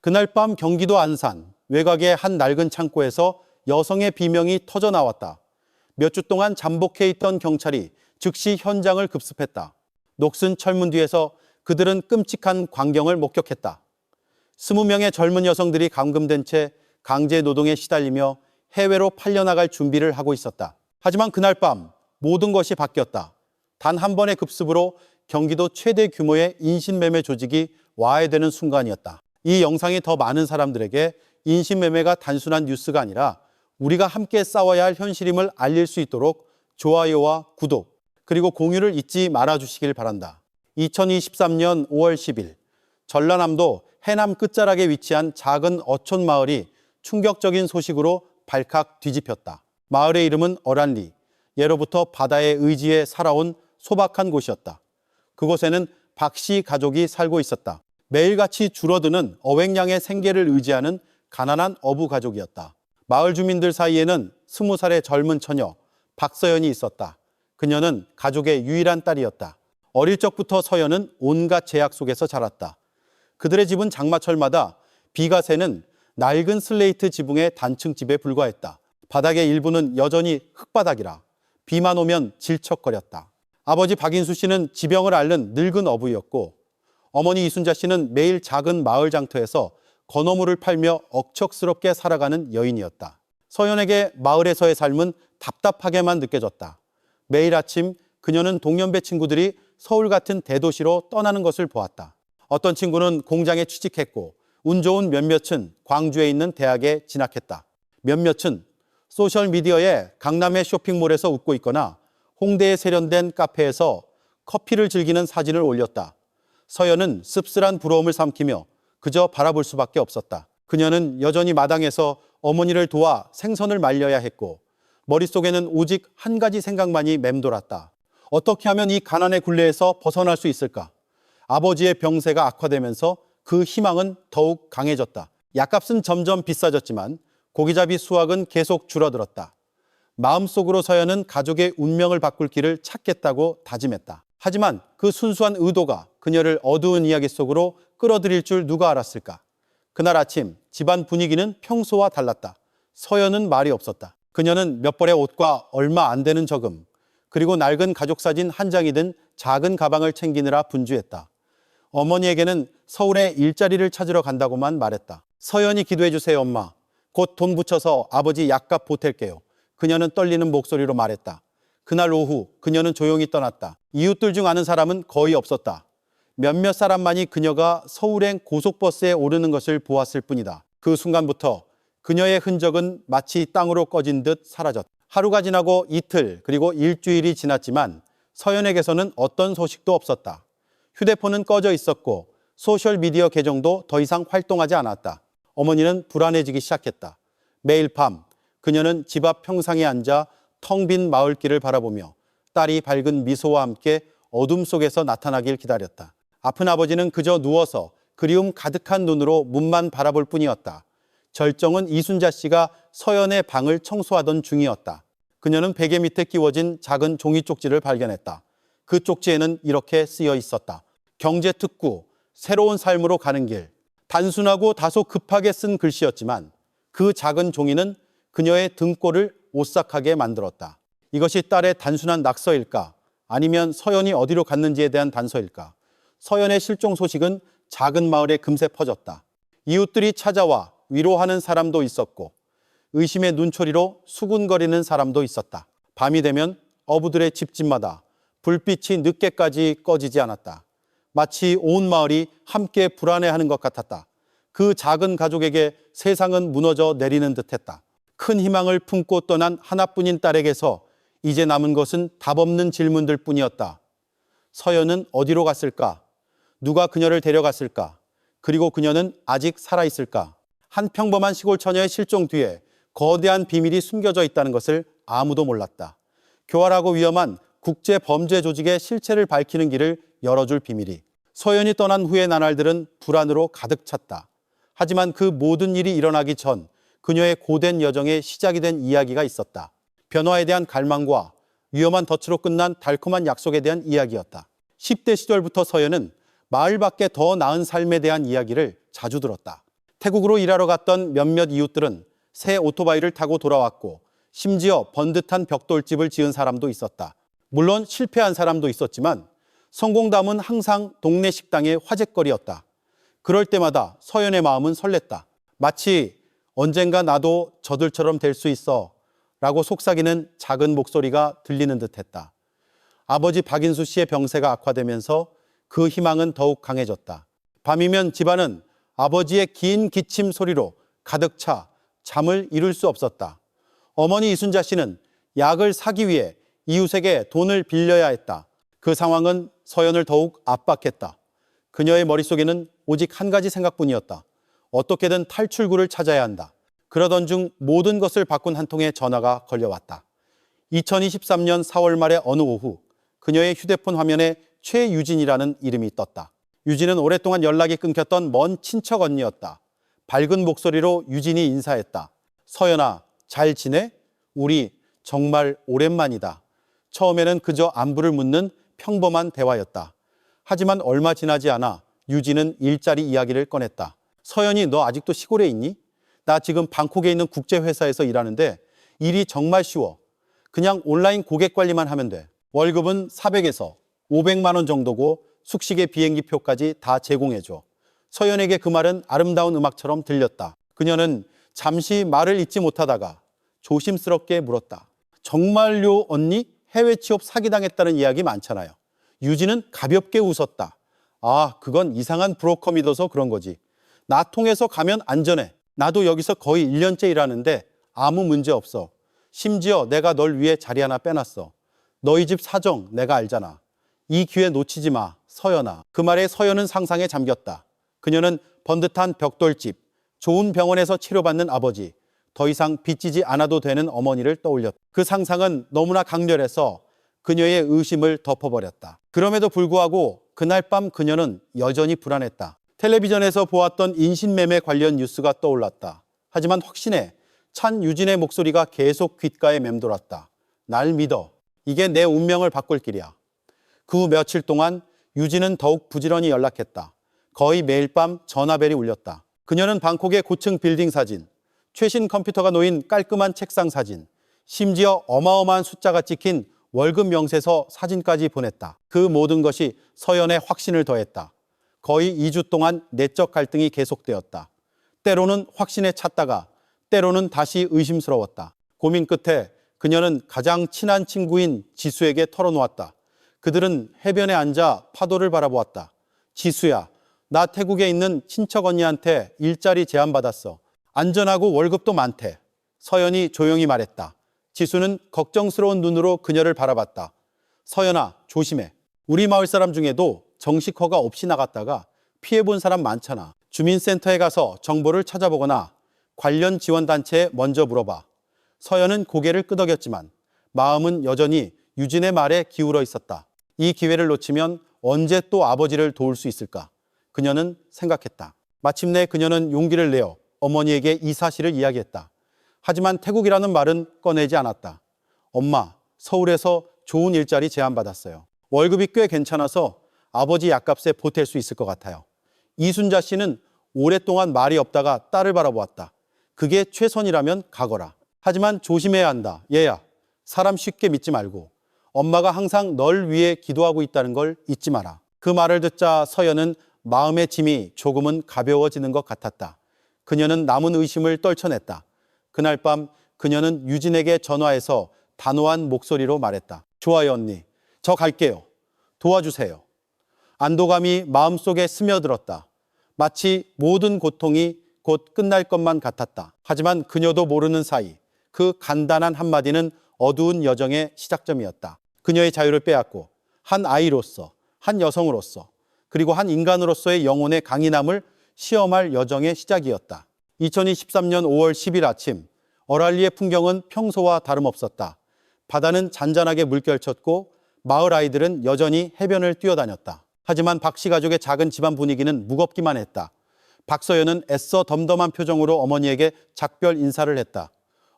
그날 밤 경기도 안산 외곽의 한 낡은 창고에서 여성의 비명이 터져 나왔다. 몇 주 동안 잠복해 있던 경찰이 즉시 현장을 급습했다. 녹슨 철문 뒤에서 그들은 끔찍한 광경을 목격했다. 20명의 젊은 여성들이 감금된 채 강제 노동에 시달리며 해외로 팔려나갈 준비를 하고 있었다. 하지만 그날 밤 모든 것이 바뀌었다. 단 한 번의 급습으로 경기도 최대 규모의 인신매매 조직이 와해되는 순간이었다. 이 영상이 더 많은 사람들에게 인신매매가 단순한 뉴스가 아니라 우리가 함께 싸워야 할 현실임을 알릴 수 있도록 좋아요와 구독, 그리고 공유를 잊지 말아주시길 바란다. 2023년 5월 10일 전라남도 해남 끝자락에 위치한 작은 어촌 마을이 충격적인 소식으로 발칵 뒤집혔다. 마을의 이름은 어란리, 예로부터 바다의 의지에 살아온 소박한 곳이었다. 그곳에는 박 씨 가족이 살고 있었다. 매일같이 줄어드는 어획량의 생계를 의지하는 가난한 어부 가족이었다. 마을 주민들 사이에는 20살의 젊은 처녀 박서연이 있었다. 그녀는 가족의 유일한 딸이었다. 어릴 적부터 서연은 온갖 제약 속에서 자랐다. 그들의 집은 장마철마다 비가 새는 낡은 슬레이트 지붕의 단층 집에 불과했다. 바닥의 일부는 여전히 흙바닥이라 비만 오면 질척거렸다. 아버지 박인수 씨는 지병을 앓는 늙은 어부였고 어머니 이순자 씨는 매일 작은 마을 장터에서 건어물을 팔며 억척스럽게 살아가는 여인이었다. 서연에게 마을에서의 삶은 답답하게만 느껴졌다. 매일 아침 그녀는 동년배 친구들이 서울 같은 대도시로 떠나는 것을 보았다. 어떤 친구는 공장에 취직했고 운 좋은 몇몇은 광주에 있는 대학에 진학했다. 몇몇은 소셜미디어에 강남의 쇼핑몰에서 웃고 있거나 홍대에 세련된 카페에서 커피를 즐기는 사진을 올렸다. 서연은 씁쓸한 부러움을 삼키며 그저 바라볼 수밖에 없었다. 그녀는 여전히 마당에서 어머니를 도와 생선을 말려야 했고 머릿속에는 오직 한 가지 생각만이 맴돌았다. 어떻게 하면 이 가난의 굴레에서 벗어날 수 있을까? 아버지의 병세가 악화되면서 그 희망은 더욱 강해졌다. 약값은 점점 비싸졌지만 고기잡이 수확은 계속 줄어들었다. 마음속으로 서연은 가족의 운명을 바꿀 길을 찾겠다고 다짐했다. 하지만 그 순수한 의도가 그녀를 어두운 이야기 속으로 끌어들일 줄 누가 알았을까? 그날 아침 집안 분위기는 평소와 달랐다. 서연은 말이 없었다. 그녀는 몇 벌의 옷과 얼마 안 되는 저금, 그리고 낡은 가족사진 한 장이 든 작은 가방을 챙기느라 분주했다. 어머니에게는 서울에 일자리를 찾으러 간다고만 말했다. 서연이 기도해 주세요, 엄마. 곧 돈 붙여서 아버지 약값 보탤게요. 그녀는 떨리는 목소리로 말했다. 그날 오후 그녀는 조용히 떠났다. 이웃들 중 아는 사람은 거의 없었다. 몇몇 사람만이 그녀가 서울행 고속버스에 오르는 것을 보았을 뿐이다. 그 순간부터 그녀의 흔적은 마치 땅으로 꺼진 듯 사라졌다. 하루가 지나고 이틀 그리고 일주일이 지났지만 서연에게서는 어떤 소식도 없었다. 휴대폰은 꺼져 있었고 소셜미디어 계정도 더 이상 활동하지 않았다. 어머니는 불안해지기 시작했다. 매일 밤 그녀는 집 앞 평상에 앉아 텅 빈 마을길을 바라보며 딸이 밝은 미소와 함께 어둠 속에서 나타나길 기다렸다. 아픈 아버지는 그저 누워서 그리움 가득한 눈으로 문만 바라볼 뿐이었다. 절정은 이순자 씨가 서연의 방을 청소하던 중이었다. 그녀는 베개 밑에 끼워진 작은 종이 쪽지를 발견했다. 그 쪽지에는 이렇게 쓰여 있었다. 경제특구, 새로운 삶으로 가는 길. 단순하고 다소 급하게 쓴 글씨였지만 그 작은 종이는 그녀의 등골을 오싹하게 만들었다. 이것이 딸의 단순한 낙서일까? 아니면 서연이 어디로 갔는지에 대한 단서일까? 서연의 실종 소식은 작은 마을에 금세 퍼졌다. 이웃들이 찾아와 위로하는 사람도 있었고 의심의 눈초리로 수군거리는 사람도 있었다. 밤이 되면 어부들의 집집마다 불빛이 늦게까지 꺼지지 않았다. 마치 온 마을이 함께 불안해하는 것 같았다. 그 작은 가족에게 세상은 무너져 내리는 듯했다. 큰 희망을 품고 떠난 하나뿐인 딸에게서 이제 남은 것은 답없는 질문들 뿐이었다. 서연은 어디로 갔을까? 누가 그녀를 데려갔을까? 그리고 그녀는 아직 살아있을까? 한 평범한 시골 처녀의 실종 뒤에 거대한 비밀이 숨겨져 있다는 것을 아무도 몰랐다. 교활하고 위험한 국제 범죄 조직의 실체를 밝히는 길을 열어줄 비밀이. 서연이 떠난 후의 나날들은 불안으로 가득 찼다. 하지만 그 모든 일이 일어나기 전 그녀의 고된 여정의 시작이 된 이야기가 있었다. 변화에 대한 갈망과 위험한 덫으로 끝난 달콤한 약속에 대한 이야기였다. 10대 시절부터 서연은 마을 밖에 더 나은 삶에 대한 이야기를 자주 들었다. 태국으로 일하러 갔던 몇몇 이웃들은 새 오토바이를 타고 돌아왔고 심지어 번듯한 벽돌집을 지은 사람도 있었다. 물론 실패한 사람도 있었지만 성공담은 항상 동네 식당의 화제거리였다. 그럴 때마다 서연의 마음은 설렜다. 마치 언젠가 나도 저들처럼 될 수 있어 라고 속삭이는 작은 목소리가 들리는 듯했다. 아버지 박인수 씨의 병세가 악화되면서 그 희망은 더욱 강해졌다. 밤이면 집안은 아버지의 긴 기침 소리로 가득 차 잠을 이룰 수 없었다. 어머니 이순자 씨는 약을 사기 위해 이웃에게 돈을 빌려야 했다. 그 상황은 서연을 더욱 압박했다. 그녀의 머릿속에는 오직 한 가지 생각뿐이었다. 어떻게든 탈출구를 찾아야 한다. 그러던 중 모든 것을 바꾼 한 통의 전화가 걸려왔다. 2023년 4월 말의 어느 오후 그녀의 휴대폰 화면에 최유진이라는 이름이 떴다. 유진은 오랫동안 연락이 끊겼던 먼 친척 언니였다. 밝은 목소리로 유진이 인사했다. 서연아, 잘 지내? 우리 정말 오랜만이다. 처음에는 그저 안부를 묻는 평범한 대화였다. 하지만 얼마 지나지 않아 유진은 일자리 이야기를 꺼냈다. 서연이 너 아직도 시골에 있니? 나 지금 방콕에 있는 국제회사에서 일하는데 일이 정말 쉬워. 그냥 온라인 고객 관리만 하면 돼. 월급은 400에서 500만 원 정도고 숙식의 비행기표까지 다 제공해줘. 서연에게 그 말은 아름다운 음악처럼 들렸다. 그녀는 잠시 말을 잇지 못하다가 조심스럽게 물었다. 정말요 언니? 해외 취업 사기당했다는 이야기 많잖아요. 유진은 가볍게 웃었다. 아, 그건 이상한 브로커 믿어서 그런 거지. 나 통해서 가면 안전해. 나도 여기서 거의 1년째 일하는데 아무 문제 없어. 심지어 내가 널 위해 자리 하나 빼놨어. 너희 집 사정 내가 알잖아. 이 기회 놓치지 마, 서연아. 그 말에 서연은 상상에 잠겼다. 그녀는 번듯한 벽돌집, 좋은 병원에서 치료받는 아버지, 더 이상 빚지지 않아도 되는 어머니를 떠올렸다. 그 상상은 너무나 강렬해서 그녀의 의심을 덮어버렸다. 그럼에도 불구하고 그날 밤 그녀는 여전히 불안했다. 텔레비전에서 보았던 인신매매 관련 뉴스가 떠올랐다. 하지만 확신에 찬 유진의 목소리가 계속 귓가에 맴돌았다. 날 믿어. 이게 내 운명을 바꿀 길이야. 그 후 며칠 동안 유진은 더욱 부지런히 연락했다. 거의 매일 밤 전화벨이 울렸다. 그녀는 방콕의 고층 빌딩 사진, 최신 컴퓨터가 놓인 깔끔한 책상 사진, 심지어 어마어마한 숫자가 찍힌 월급 명세서 사진까지 보냈다. 그 모든 것이 서연의 확신을 더했다. 거의 2주 동안 내적 갈등이 계속되었다. 때로는 확신에 찼다가 때로는 다시 의심스러웠다. 고민 끝에 그녀는 가장 친한 친구인 지수에게 털어놓았다. 그들은 해변에 앉아 파도를 바라보았다. 지수야, 나 태국에 있는 친척 언니한테 일자리 제안받았어. 안전하고 월급도 많대. 서연이 조용히 말했다. 지수는 걱정스러운 눈으로 그녀를 바라봤다. 서연아, 조심해. 우리 마을 사람 중에도 정식 허가 없이 나갔다가 피해본 사람 많잖아. 주민센터에 가서 정보를 찾아보거나 관련 지원단체에 먼저 물어봐. 서연은 고개를 끄덕였지만 마음은 여전히 유진의 말에 기울어 있었다. 이 기회를 놓치면 언제 또 아버지를 도울 수 있을까? 그녀는 생각했다. 마침내 그녀는 용기를 내어 어머니에게 이 사실을 이야기했다. 하지만 태국이라는 말은 꺼내지 않았다. 엄마, 서울에서 좋은 일자리 제안받았어요. 월급이 꽤 괜찮아서 아버지 약값에 보탤 수 있을 것 같아요. 이순자 씨는 오랫동안 말이 없다가 딸을 바라보았다. 그게 최선이라면 가거라. 하지만 조심해야 한다. 얘야, 사람 쉽게 믿지 말고 엄마가 항상 널 위해 기도하고 있다는 걸 잊지 마라. 그 말을 듣자 서연은 마음의 짐이 조금은 가벼워지는 것 같았다. 그녀는 남은 의심을 떨쳐냈다. 그날 밤 그녀는 유진에게 전화해서 단호한 목소리로 말했다. 좋아요 언니, 저 갈게요. 도와주세요. 안도감이 마음속에 스며들었다. 마치 모든 고통이 곧 끝날 것만 같았다. 하지만 그녀도 모르는 사이 그 간단한 한마디는 어두운 여정의 시작점이었다. 그녀의 자유를 빼앗고 한 아이로서, 한 여성으로서, 그리고 한 인간으로서의 영혼의 강인함을 시험할 여정의 시작이었다. 2023년 5월 10일 아침, 어랄리의 풍경은 평소와 다름없었다. 바다는 잔잔하게 물결쳤고 마을 아이들은 여전히 해변을 뛰어다녔다. 하지만 박씨 가족의 작은 집안 분위기는 무겁기만 했다. 박서연은 애써 덤덤한 표정으로 어머니에게 작별 인사를 했다.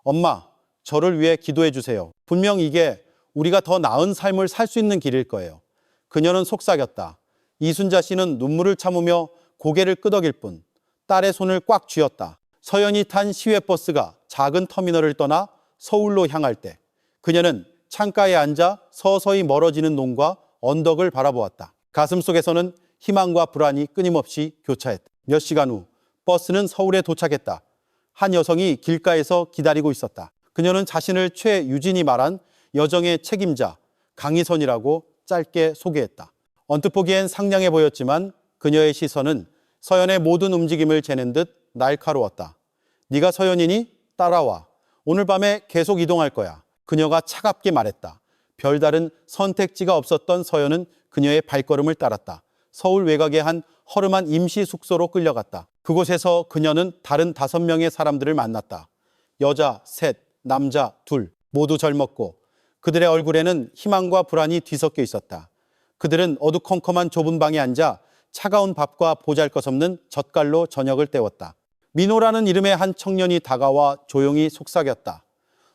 엄마, 저를 위해 기도해 주세요. 분명 이게 우리가 더 나은 삶을 살 수 있는 길일 거예요. 그녀는 속삭였다. 이순자 씨는 눈물을 참으며 고개를 끄덕일 뿐 딸의 손을 꽉 쥐었다. 서연이 탄 시외버스가 작은 터미널을 떠나 서울로 향할 때 그녀는 창가에 앉아 서서히 멀어지는 논과 언덕을 바라보았다. 가슴속에서는 희망과 불안이 끊임없이 교차했다. 몇 시간 후 버스는 서울에 도착했다. 한 여성이 길가에서 기다리고 있었다. 그녀는 자신을 최유진이 말한 여정의 책임자 강희선이라고 짧게 소개했다. 언뜻 보기엔 상냥해 보였지만 그녀의 시선은 서연의 모든 움직임을 재는 듯 날카로웠다. 네가 서연이니? 따라와. 오늘 밤에 계속 이동할 거야. 그녀가 차갑게 말했다. 별다른 선택지가 없었던 서연은 그녀의 발걸음을 따랐다. 서울 외곽의 한 허름한 임시 숙소로 끌려갔다. 그곳에서 그녀는 다른 5명의 사람들을 만났다. 여자 3, 남자 2, 모두 젊었고 그들의 얼굴에는 희망과 불안이 뒤섞여 있었다. 그들은 어두컴컴한 좁은 방에 앉아 차가운 밥과 보잘것없는 젓갈로 저녁을 때웠다. 민호라는 이름의 한 청년이 다가와 조용히 속삭였다.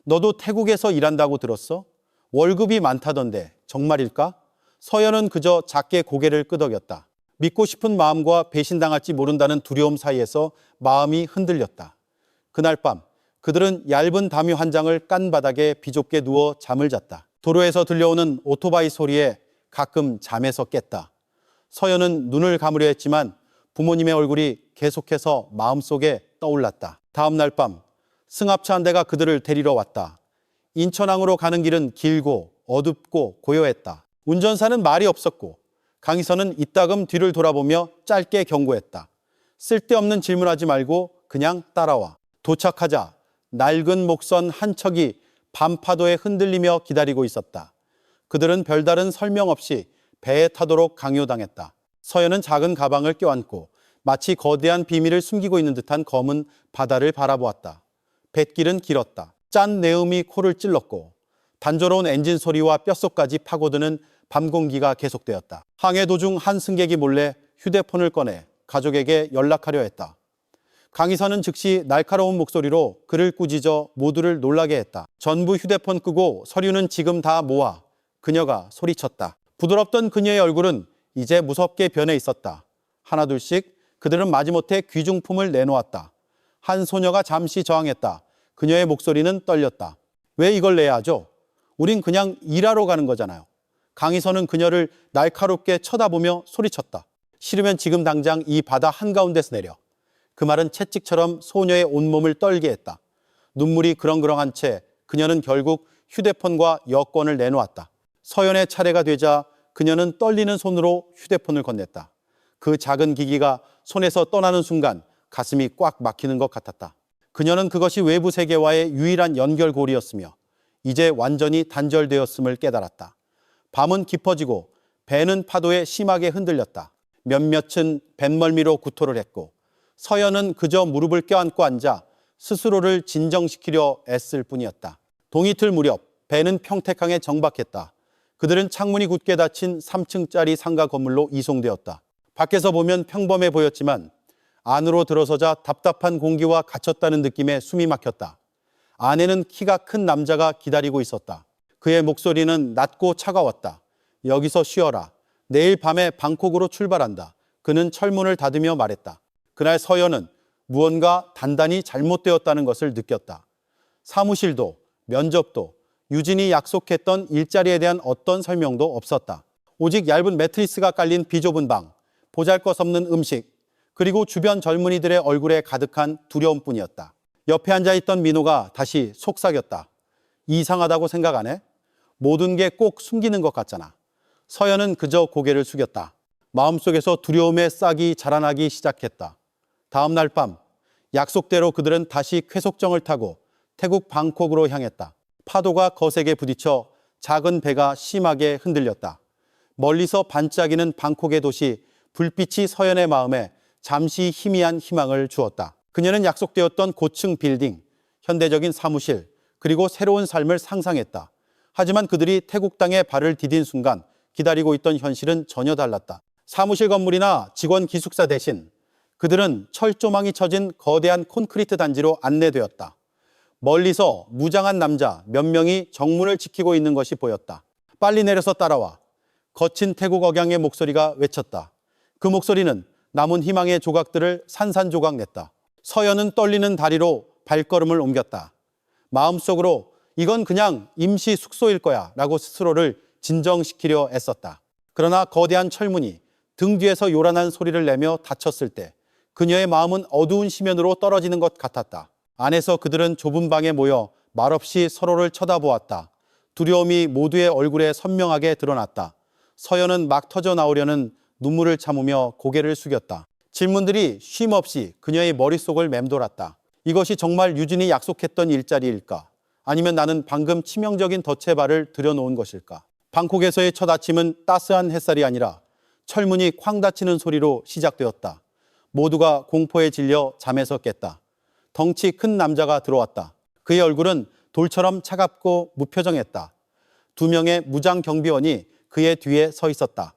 너도 태국에서 일한다고 들었어? 월급이 많다던데 정말일까? 서연은 그저 작게 고개를 끄덕였다. 믿고 싶은 마음과 배신당할지 모른다는 두려움 사이에서 마음이 흔들렸다. 그날 밤 그들은 얇은 담요 한 장을 깐 바닥에 비좁게 누워 잠을 잤다. 도로에서 들려오는 오토바이 소리에 가끔 잠에서 깼다. 서연은 눈을 감으려 했지만 부모님의 얼굴이 계속해서 마음속에 떠올랐다. 다음 날 밤 승합차 한 대가 그들을 데리러 왔다. 인천항으로 가는 길은 길고 어둡고 고요했다. 운전사는 말이 없었고 강희선은 이따금 뒤를 돌아보며 짧게 경고했다. 쓸데없는 질문하지 말고 그냥 따라와. 도착하자 낡은 목선 한 척이 밤파도에 흔들리며 기다리고 있었다. 그들은 별다른 설명 없이 배에 타도록 강요당했다. 서연은 작은 가방을 껴안고 마치 거대한 비밀을 숨기고 있는 듯한 검은 바다를 바라보았다. 뱃길은 길었다. 짠 내음이 코를 찔렀고 단조로운 엔진 소리와 뼛속까지 파고드는 밤 공기가 계속되었다. 항해 도중 한 승객이 몰래 휴대폰을 꺼내 가족에게 연락하려 했다. 강희선은 즉시 날카로운 목소리로 그를 꾸짖어 모두를 놀라게 했다. 전부 휴대폰 끄고 서류는 지금 다 모아. 그녀가 소리쳤다. 부드럽던 그녀의 얼굴은 이제 무섭게 변해 있었다. 하나둘씩 그들은 마지못해 귀중품을 내놓았다. 한 소녀가 잠시 저항했다. 그녀의 목소리는 떨렸다. 왜 이걸 내야 하죠? 우린 그냥 일하러 가는 거잖아요. 강희선은 그녀를 날카롭게 쳐다보며 소리쳤다. 싫으면 지금 당장 이 바다 한가운데서 내려. 그 말은 채찍처럼 소녀의 온몸을 떨게 했다. 눈물이 그렁그렁한 채 그녀는 결국 휴대폰과 여권을 내놓았다. 서연의 차례가 되자 그녀는 떨리는 손으로 휴대폰을 건넸다. 그 작은 기기가 손에서 떠나는 순간 가슴이 꽉 막히는 것 같았다. 그녀는 그것이 외부 세계와의 유일한 연결고리였으며 이제 완전히 단절되었음을 깨달았다. 밤은 깊어지고 배는 파도에 심하게 흔들렸다. 몇몇은 뱃멀미로 구토를 했고 서연은 그저 무릎을 껴안고 앉아 스스로를 진정시키려 애쓸 뿐이었다. 동이틀 무렵 배는 평택항에 정박했다. 그들은 창문이 굳게 닫힌 3층짜리 상가 건물로 이송되었다. 밖에서 보면 평범해 보였지만 안으로 들어서자 답답한 공기와 갇혔다는 느낌에 숨이 막혔다. 안에는 키가 큰 남자가 기다리고 있었다. 그의 목소리는 낮고 차가웠다. 여기서 쉬어라. 내일 밤에 방콕으로 출발한다. 그는 철문을 닫으며 말했다. 그날 서연은 무언가 단단히 잘못되었다는 것을 느꼈다. 사무실도 면접도 유진이 약속했던 일자리에 대한 어떤 설명도 없었다. 오직 얇은 매트리스가 깔린 비좁은 방, 보잘것없는 음식, 그리고 주변 젊은이들의 얼굴에 가득한 두려움뿐이었다. 옆에 앉아있던 민호가 다시 속삭였다. 이상하다고 생각 안 해? 모든 게 꼭 숨기는 것 같잖아. 서연은 그저 고개를 숙였다. 마음속에서 두려움의 싹이 자라나기 시작했다. 다음 날 밤 약속대로 그들은 다시 쾌속정을 타고 태국 방콕으로 향했다. 파도가 거세게 부딪혀 작은 배가 심하게 흔들렸다. 멀리서 반짝이는 방콕의 도시, 불빛이 서연의 마음에 잠시 희미한 희망을 주었다. 그녀는 약속되었던 고층 빌딩, 현대적인 사무실, 그리고 새로운 삶을 상상했다. 하지만 그들이 태국 땅에 발을 디딘 순간 기다리고 있던 현실은 전혀 달랐다. 사무실 건물이나 직원 기숙사 대신 그들은 철조망이 쳐진 거대한 콘크리트 단지로 안내되었다. 멀리서 무장한 남자 몇 명이 정문을 지키고 있는 것이 보였다. 빨리 내려서 따라와. 거친 태국 억양의 목소리가 외쳤다. 그 목소리는 남은 희망의 조각들을 산산조각 냈다. 서연은 떨리는 다리로 발걸음을 옮겼다. 마음속으로 이건 그냥 임시 숙소일 거야 라고 스스로를 진정시키려 애썼다. 그러나 거대한 철문이 등 뒤에서 요란한 소리를 내며 닫혔을 때 그녀의 마음은 어두운 심연으로 떨어지는 것 같았다. 안에서 그들은 좁은 방에 모여 말없이 서로를 쳐다보았다. 두려움이 모두의 얼굴에 선명하게 드러났다. 서연은 막 터져 나오려는 눈물을 참으며 고개를 숙였다. 질문들이 쉼없이 그녀의 머릿속을 맴돌았다. 이것이 정말 유진이 약속했던 일자리일까? 아니면 나는 방금 치명적인 덫에 발을 들여놓은 것일까? 방콕에서의 첫 아침은 따스한 햇살이 아니라 철문이 쾅 닫히는 소리로 시작되었다. 모두가 공포에 질려 잠에서 깼다. 덩치 큰 남자가 들어왔다. 그의 얼굴은 돌처럼 차갑고 무표정했다. 2명의 무장 경비원이 그의 뒤에 서 있었다.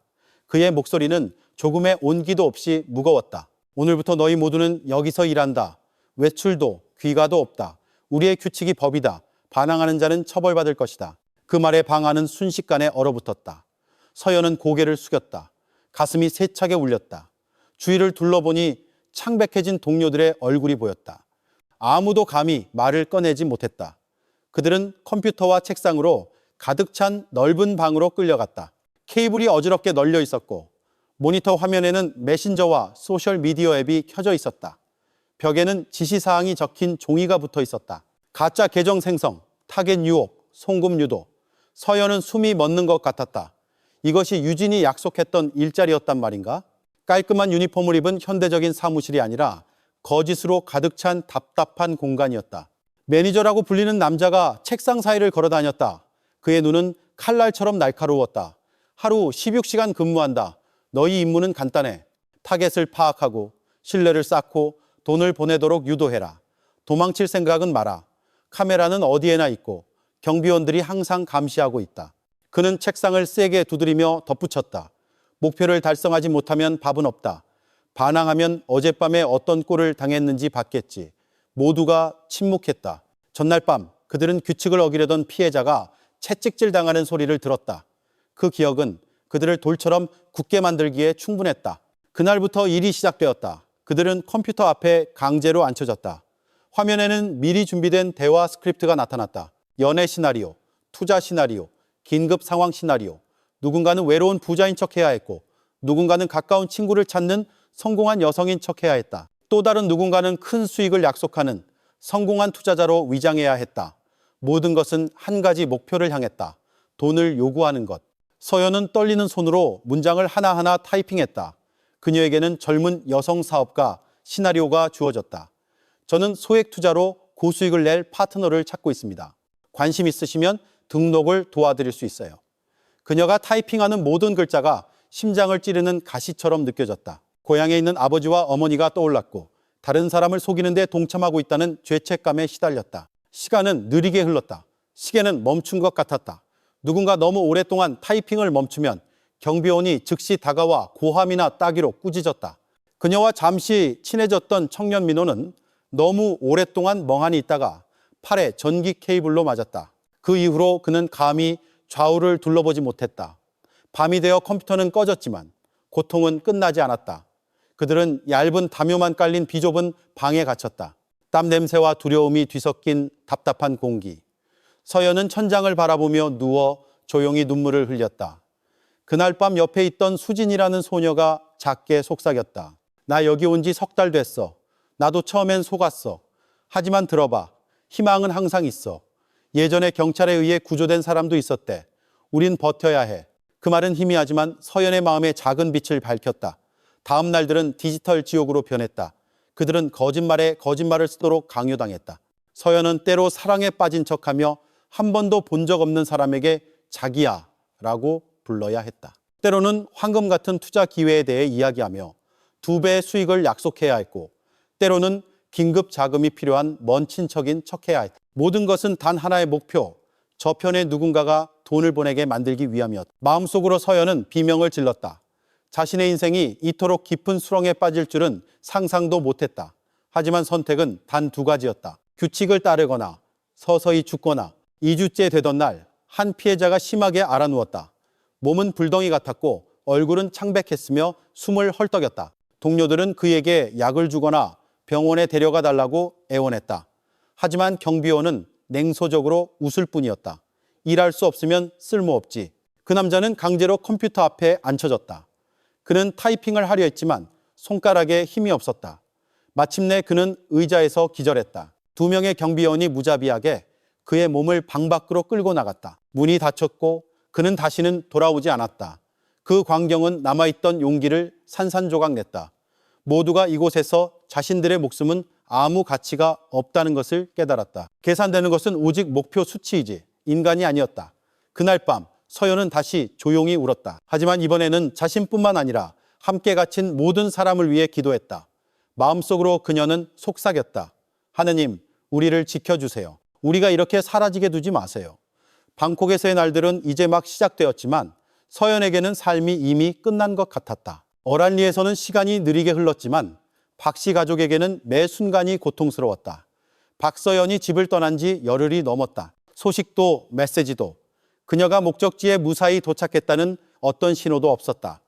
그의 목소리는 조금의 온기도 없이 무거웠다. 오늘부터 너희 모두는 여기서 일한다. 외출도 귀가도 없다. 우리의 규칙이 법이다. 반항하는 자는 처벌받을 것이다. 그 말에 방 안은 순식간에 얼어붙었다. 서연은 고개를 숙였다. 가슴이 세차게 울렸다. 주위를 둘러보니 창백해진 동료들의 얼굴이 보였다. 아무도 감히 말을 꺼내지 못했다. 그들은 컴퓨터와 책상으로 가득 찬 넓은 방으로 끌려갔다. 케이블이 어지럽게 널려 있었고 모니터 화면에는 메신저와 소셜미디어 앱이 켜져 있었다. 벽에는 지시사항이 적힌 종이가 붙어 있었다. 가짜 계정 생성, 타겟 유혹, 송금 유도. 서연은 숨이 멎는 것 같았다. 이것이 유진이 약속했던 일자리였단 말인가? 깔끔한 유니폼을 입은 현대적인 사무실이 아니라 거짓으로 가득 찬 답답한 공간이었다. 매니저라고 불리는 남자가 책상 사이를 걸어 다녔다. 그의 눈은 칼날처럼 날카로웠다. 하루 16시간 근무한다. 너희 임무는 간단해. 타겟을 파악하고 신뢰를 쌓고 돈을 보내도록 유도해라. 도망칠 생각은 마라. 카메라는 어디에나 있고 경비원들이 항상 감시하고 있다. 그는 책상을 세게 두드리며 덧붙였다. 목표를 달성하지 못하면 밥은 없다. 반항하면 어젯밤에 어떤 꼴을 당했는지 봤겠지. 모두가 침묵했다. 전날 밤 그들은 규칙을 어기려던 피해자가 채찍질 당하는 소리를 들었다. 그 기억은 그들을 돌처럼 굳게 만들기에 충분했다. 그날부터 일이 시작되었다. 그들은 컴퓨터 앞에 강제로 앉혀졌다. 화면에는 미리 준비된 대화 스크립트가 나타났다. 연애 시나리오, 투자 시나리오, 긴급 상황 시나리오. 누군가는 외로운 부자인 척해야 했고 누군가는 가까운 친구를 찾는 성공한 여성인 척해야 했다. 또 다른 누군가는 큰 수익을 약속하는 성공한 투자자로 위장해야 했다. 모든 것은 한 가지 목표를 향했다. 돈을 요구하는 것. 서연은 떨리는 손으로 문장을 하나하나 타이핑했다. 그녀에게는 젊은 여성 사업가 시나리오가 주어졌다. 저는 소액 투자로 고수익을 낼 파트너를 찾고 있습니다. 관심 있으시면 등록을 도와드릴 수 있어요. 그녀가 타이핑하는 모든 글자가 심장을 찌르는 가시처럼 느껴졌다. 고향에 있는 아버지와 어머니가 떠올랐고 다른 사람을 속이는 데 동참하고 있다는 죄책감에 시달렸다. 시간은 느리게 흘렀다. 시계는 멈춘 것 같았다. 누군가 너무 오랫동안 타이핑을 멈추면 경비원이 즉시 다가와 고함이나 따기로 꾸짖었다. 그녀와 잠시 친해졌던 청년 민호는 너무 오랫동안 멍하니 있다가 팔에 전기 케이블로 맞았다. 그 이후로 그는 감히 좌우를 둘러보지 못했다. 밤이 되어 컴퓨터는 꺼졌지만 고통은 끝나지 않았다. 그들은 얇은 담요만 깔린 비좁은 방에 갇혔다. 땀 냄새와 두려움이 뒤섞인 답답한 공기. 서연은 천장을 바라보며 누워 조용히 눈물을 흘렸다. 그날 밤 옆에 있던 수진이라는 소녀가 작게 속삭였다. 나 여기 온 지 3달 됐어. 나도 처음엔 속았어. 하지만 들어봐. 희망은 항상 있어. 예전에 경찰에 의해 구조된 사람도 있었대. 우린 버텨야 해. 그 말은 희미하지만 서연의 마음에 작은 빛을 밝혔다. 다음 날들은 디지털 지옥으로 변했다. 그들은 거짓말에 거짓말을 쓰도록 강요당했다. 서연은 때로 사랑에 빠진 척하며 한 번도 본 적 없는 사람에게 자기야 라고 불러야 했다. 때로는 황금 같은 투자 기회에 대해 이야기하며 2배의 수익을 약속해야 했고 때로는 긴급 자금이 필요한 먼 친척인 척해야 했다. 모든 것은 단 하나의 목표, 저편에 누군가가 돈을 보내게 만들기 위함이었다. 마음속으로 서연은 비명을 질렀다. 자신의 인생이 이토록 깊은 수렁에 빠질 줄은 상상도 못했다. 하지만 선택은 단 2가지였다. 규칙을 따르거나 서서히 죽거나. 2주째 되던 날 한 피해자가 심하게 알아누웠다. 몸은 불덩이 같았고 얼굴은 창백했으며 숨을 헐떡였다. 동료들은 그에게 약을 주거나 병원에 데려가 달라고 애원했다. 하지만 경비원은 냉소적으로 웃을 뿐이었다. 일할 수 없으면 쓸모없지. 그 남자는 강제로 컴퓨터 앞에 앉혀졌다. 그는 타이핑을 하려 했지만 손가락에 힘이 없었다. 마침내 그는 의자에서 기절했다. 2명의 경비원이 무자비하게 그의 몸을 방 밖으로 끌고 나갔다. 문이 닫혔고 그는 다시는 돌아오지 않았다. 그 광경은 남아있던 용기를 산산조각 냈다. 모두가 이곳에서 자신들의 목숨은 아무 가치가 없다는 것을 깨달았다. 계산되는 것은 오직 목표 수치이지 인간이 아니었다. 그날 밤 서연은 다시 조용히 울었다. 하지만 이번에는 자신뿐만 아니라 함께 갇힌 모든 사람을 위해 기도했다. 마음속으로 그녀는 속삭였다. 하느님, 우리를 지켜주세요. 우리가 이렇게 사라지게 두지 마세요. 방콕에서의 날들은 이제 막 시작되었지만 서연에게는 삶이 이미 끝난 것 같았다. 어란리에서는 시간이 느리게 흘렀지만 박 씨 가족에게는 매 순간이 고통스러웠다. 박서연이 집을 떠난 지 열흘이 넘었다. 소식도 메시지도 그녀가 목적지에 무사히 도착했다는 어떤 신호도 없었다.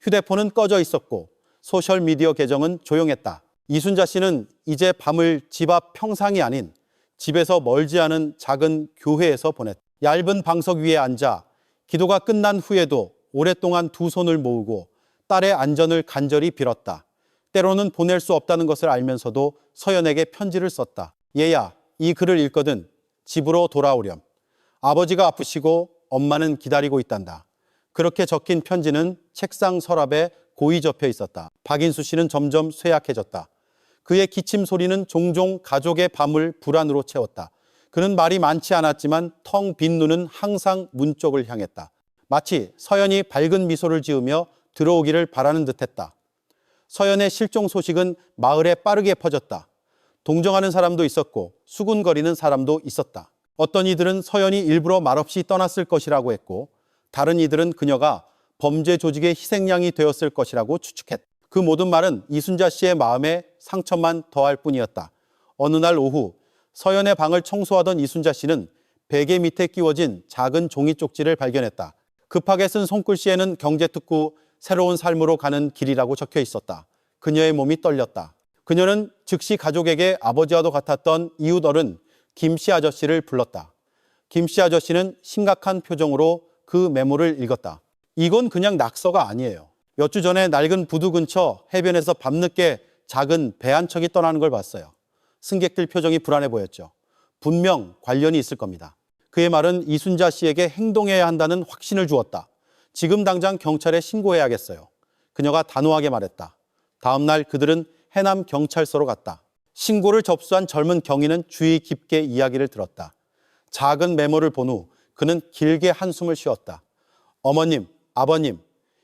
휴대폰은 꺼져 있었고 소셜미디어 계정은 조용했다. 이순자 씨는 이제 밤을 집 앞 평상이 아닌 집에서 멀지 않은 작은 교회에서 보냈다. 얇은 방석 위에 앉아 기도가 끝난 후에도 오랫동안 두 손을 모으고 딸의 안전을 간절히 빌었다. 때로는 보낼 수 없다는 것을 알면서도 서연에게 편지를 썼다. 얘야, 이 글을 읽거든 집으로 돌아오렴. 아버지가 아프시고 엄마는 기다리고 있단다. 그렇게 적힌 편지는 책상 서랍에 고이 접혀 있었다. 박인수 씨는 점점 쇠약해졌다. 그의 기침 소리는 종종 가족의 밤을 불안으로 채웠다. 그는 말이 많지 않았지만 텅 빈 눈은 항상 문 쪽을 향했다. 마치 서연이 밝은 미소를 지으며 들어오기를 바라는 듯했다. 서연의 실종 소식은 마을에 빠르게 퍼졌다. 동정하는 사람도 있었고 수군거리는 사람도 있었다. 어떤 이들은 서연이 일부러 말없이 떠났을 것이라고 했고 다른 이들은 그녀가 범죄 조직의 희생양이 되었을 것이라고 추측했다. 그 모든 말은 이순자 씨의 마음에 상처만 더할 뿐이었다. 어느 날 오후 서연의 방을 청소하던 이순자 씨는 베개 밑에 끼워진 작은 종이 쪽지를 발견했다. 급하게 쓴 손글씨에는 경제특구 새로운 삶으로 가는 길이라고 적혀 있었다. 그녀의 몸이 떨렸다. 그녀는 즉시 가족에게 아버지와도 같았던 이웃 어른 김씨 아저씨를 불렀다. 김씨 아저씨는 심각한 표정으로 그 메모를 읽었다. 이건 그냥 낙서가 아니에요. 몇 주 전에 낡은 부두 근처 해변에서 밤늦게 작은 배 한 척이 떠나는 걸 봤어요. 승객들 표정이 불안해 보였죠. 분명 관련이 있을 겁니다. 그의 말은 이순자 씨에게 행동해야 한다는 확신을 주었다. 지금 당장 경찰에 신고해야겠어요. 그녀가 단호하게 말했다. 다음 날 그들은 해남 경찰서로 갔다. 신고를 접수한 젊은 경위는 주의 깊게 이야기를 들었다. 작은 메모를 본 후 그는 길게 한숨을 쉬었다. 어머님, 아버님,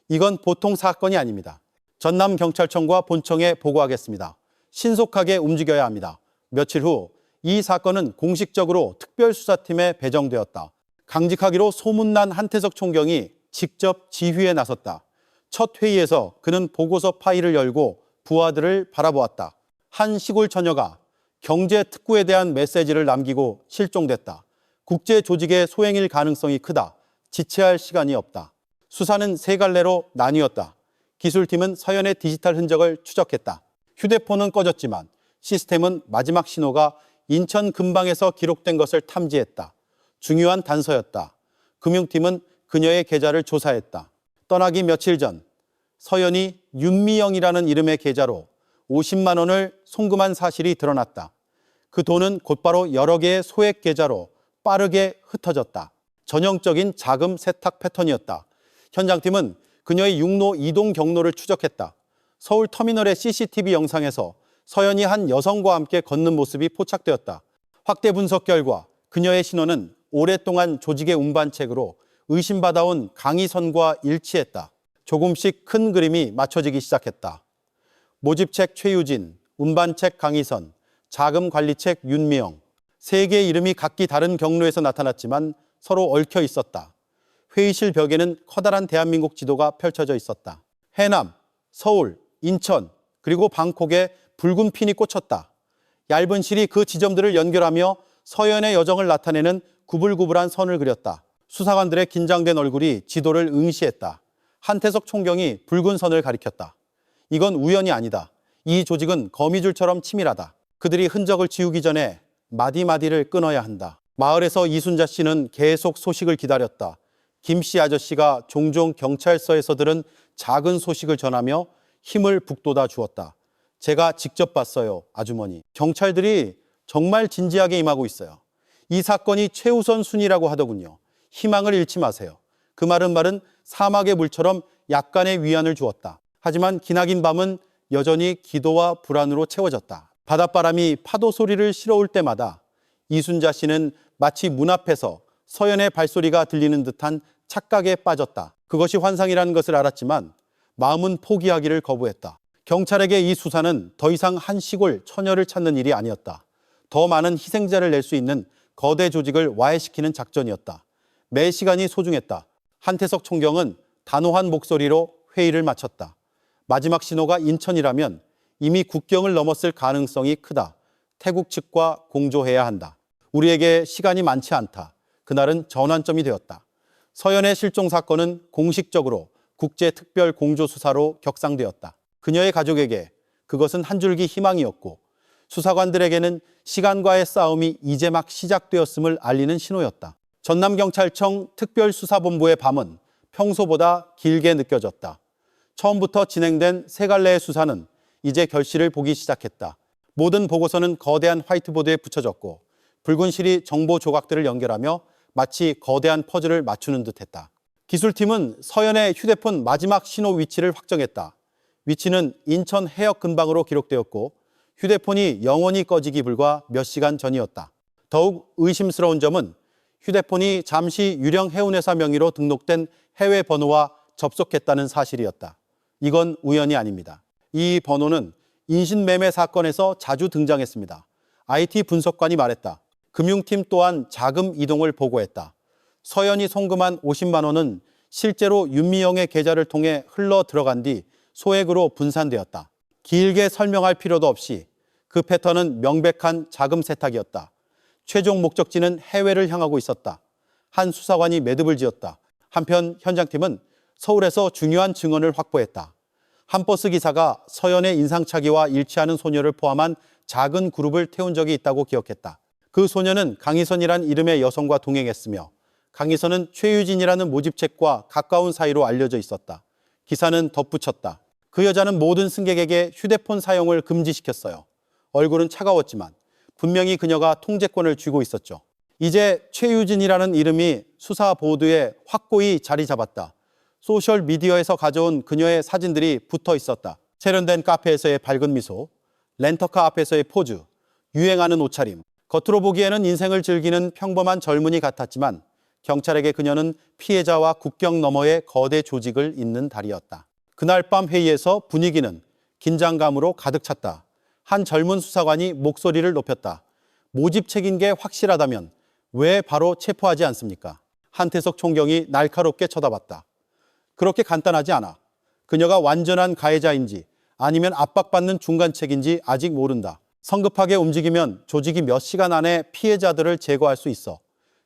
이건 보통 사건이 아닙니다. 전남경찰청과 본청에 보고하겠습니다. 신속하게 움직여야 합니다. 며칠 후 이 사건은 공식적으로 특별수사팀에 배정되었다. 강직하기로 소문난 한태석 총경이 직접 지휘에 나섰다. 첫 회의에서 그는 보고서 파일을 열고 부하들을 바라보았다. 한 시골 처녀가 경제 특구에 대한 메시지를 남기고 실종됐다. 국제 조직의 소행일 가능성이 크다. 지체할 시간이 없다. 수사는 세 갈래로 나뉘었다. 기술팀은 서연의 디지털 흔적을 추적했다. 휴대폰은 꺼졌지만 시스템은 마지막 신호가 인천 근방에서 기록된 것을 탐지했다. 중요한 단서였다. 금융팀은 그녀의 계좌를 조사했다. 떠나기 며칠 전 서연이 윤미영이라는 이름의 계좌로 50만 원을 송금한 사실이 드러났다. 그 돈은 곧바로 여러 개의 소액 계좌로 빠르게 흩어졌다. 전형적인 자금 세탁 패턴이었다. 현장팀은 그녀의 육로 이동 경로를 추적했다. 서울 터미널의 CCTV 영상에서 서연이 한 여성과 함께 걷는 모습이 포착되었다. 확대 분석 결과 그녀의 신원은 오랫동안 조직의 운반책으로 의심받아온 강희선과 일치했다. 조금씩 큰 그림이 맞춰지기 시작했다. 모집책 최유진, 운반책 강희선, 자금관리책 윤미영. 세 개의 이름이 각기 다른 경로에서 나타났지만 서로 얽혀 있었다. 회의실 벽에는 커다란 대한민국 지도가 펼쳐져 있었다. 해남, 서울, 인천, 그리고 방콕에 붉은 핀이 꽂혔다. 얇은 실이 그 지점들을 연결하며 서연의 여정을 나타내는 구불구불한 선을 그렸다. 수사관들의 긴장된 얼굴이 지도를 응시했다. 한태석 총경이 붉은 선을 가리켰다. 이건 우연이 아니다. 이 조직은 거미줄처럼 치밀하다. 그들이 흔적을 지우기 전에 마디마디를 끊어야 한다. 마을에서 이순자 씨는 계속 소식을 기다렸다. 김 씨 아저씨가 종종 경찰서에서 들은 작은 소식을 전하며 힘을 북돋아 주었다. 제가 직접 봤어요, 아주머니. 경찰들이 정말 진지하게 임하고 있어요. 이 사건이 최우선 순위라고 하더군요. 희망을 잃지 마세요. 그 말은 사막의 물처럼 약간의 위안을 주었다. 하지만 기나긴 밤은 여전히 기도와 불안으로 채워졌다. 바닷바람이 파도 소리를 실어올 때마다 이순자 씨는 마치 문 앞에서 서연의 발소리가 들리는 듯한 착각에 빠졌다. 그것이 환상이라는 것을 알았지만 마음은 포기하기를 거부했다. 경찰에게 이 수사는 더 이상 한 시골 처녀를 찾는 일이 아니었다. 더 많은 희생자를 낼 수 있는 거대 조직을 와해시키는 작전이었다. 매 시간이 소중했다. 한태석 총경은 단호한 목소리로 회의를 마쳤다. 마지막 신호가 인천이라면 이미 국경을 넘었을 가능성이 크다. 태국 측과 공조해야 한다. 우리에게 시간이 많지 않다. 그날은 전환점이 되었다. 서연의 실종 사건은 공식적으로 국제특별공조수사로 격상되었다. 그녀의 가족에게 그것은 한 줄기 희망이었고 수사관들에게는 시간과의 싸움이 이제 막 시작되었음을 알리는 신호였다. 전남경찰청 특별수사본부의 밤은 평소보다 길게 느껴졌다. 처음부터 진행된 세 갈래의 수사는 이제 결실을 보기 시작했다. 모든 보고서는 거대한 화이트보드에 붙여졌고 붉은 실이 정보 조각들을 연결하며 마치 거대한 퍼즐을 맞추는 듯했다. 기술팀은 서연의 휴대폰 마지막 신호 위치를 확정했다. 위치는 인천 해역 근방으로 기록되었고 휴대폰이 영원히 꺼지기 불과 몇 시간 전이었다. 더욱 의심스러운 점은 휴대폰이 잠시 유령 해운회사 명의로 등록된 해외 번호와 접속했다는 사실이었다. 이건 우연이 아닙니다. 이 번호는 인신매매 사건에서 자주 등장했습니다. IT 분석관이 말했다. 금융팀 또한 자금 이동을 보고했다. 서연이 송금한 50만 원은 실제로 윤미영의 계좌를 통해 흘러 들어간 뒤 소액으로 분산되었다. 길게 설명할 필요도 없이 그 패턴은 명백한 자금 세탁이었다. 최종 목적지는 해외를 향하고 있었다. 한 수사관이 매듭을 지었다. 한편 현장팀은 서울에서 중요한 증언을 확보했다. 한 버스 기사가 서연의 인상착의와 일치하는 소녀를 포함한 작은 그룹을 태운 적이 있다고 기억했다. 그 소녀는 강희선이란 이름의 여성과 동행했으며 강희선은 최유진이라는 모집책과 가까운 사이로 알려져 있었다. 기사는 덧붙였다. 그 여자는 모든 승객에게 휴대폰 사용을 금지시켰어요. 얼굴은 차가웠지만 분명히 그녀가 통제권을 쥐고 있었죠. 이제 최유진이라는 이름이 수사 보도에 확고히 자리 잡았다. 소셜미디어에서 가져온 그녀의 사진들이 붙어 있었다. 세련된 카페에서의 밝은 미소, 렌터카 앞에서의 포즈, 유행하는 옷차림. 겉으로 보기에는 인생을 즐기는 평범한 젊은이 같았지만 경찰에게 그녀는 피해자와 국경 너머의 거대 조직을 잇는 달이었다. 그날 밤 회의에서 분위기는 긴장감으로 가득 찼다. 한 젊은 수사관이 목소리를 높였다. 모집책인 게 확실하다면 왜 바로 체포하지 않습니까? 한태석 총경이 날카롭게 쳐다봤다. 그렇게 간단하지 않아. 그녀가 완전한 가해자인지 아니면 압박받는 중간책인지 아직 모른다. 성급하게 움직이면 조직이 몇 시간 안에 피해자들을 제거할 수 있어.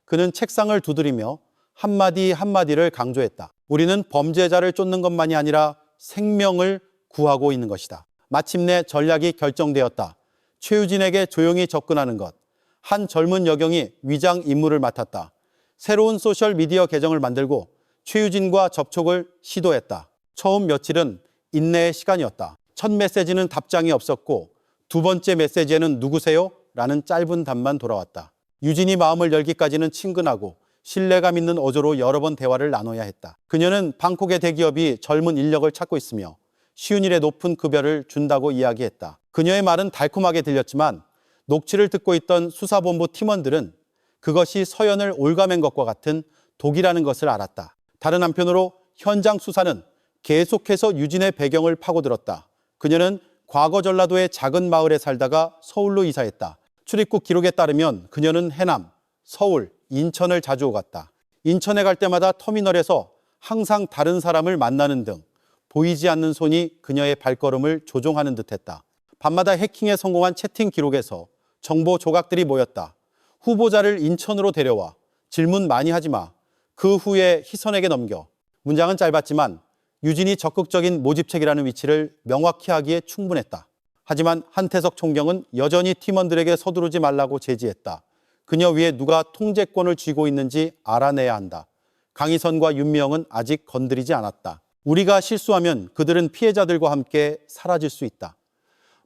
그는 책상을 두드리며 한마디 한마디를 강조했다. 우리는 범죄자를 쫓는 것만이 아니라 생명을 구하고 있는 것이다. 마침내 전략이 결정되었다. 최유진에게 조용히 접근하는 것. 한 젊은 여경이 위장 임무를 맡았다. 새로운 소셜미디어 계정을 만들고 최유진과 접촉을 시도했다. 처음 며칠은 인내의 시간이었다. 첫 메시지는 답장이 없었고 두 번째 메시지에는 누구세요? 라는 짧은 답만 돌아왔다. 유진이 마음을 열기까지는 친근하고 신뢰감 있는 어조로 여러 번 대화를 나눠야 했다. 그녀는 방콕의 대기업이 젊은 인력을 찾고 있으며 쉬운 일에 높은 급여를 준다고 이야기했다. 그녀의 말은 달콤하게 들렸지만 녹취를 듣고 있던 수사본부 팀원들은 그것이 서연을 올가맨 것과 같은 독이라는 것을 알았다. 다른 한편으로 현장 수사는 계속해서 유진의 배경을 파고들었다. 그녀는 과거 전라도의 작은 마을에 살다가 서울로 이사했다. 출입국 기록에 따르면 그녀는 해남, 서울, 인천을 자주 오갔다. 인천에 갈 때마다 터미널에서 항상 다른 사람을 만나는 등 보이지 않는 손이 그녀의 발걸음을 조종하는 듯했다. 밤마다 해킹에 성공한 채팅 기록에서 정보 조각들이 모였다. 후보자를 인천으로 데려와 질문 많이 하지 마. 그 후에 희선에게 넘겨. 문장은 짧았지만 유진이 적극적인 모집책이라는 위치를 명확히 하기에 충분했다. 하지만 한태석 총경은 여전히 팀원들에게 서두르지 말라고 제지했다. 그녀 위에 누가 통제권을 쥐고 있는지 알아내야 한다. 강희선과 윤미영은 아직 건드리지 않았다. 우리가 실수하면 그들은 피해자들과 함께 사라질 수 있다.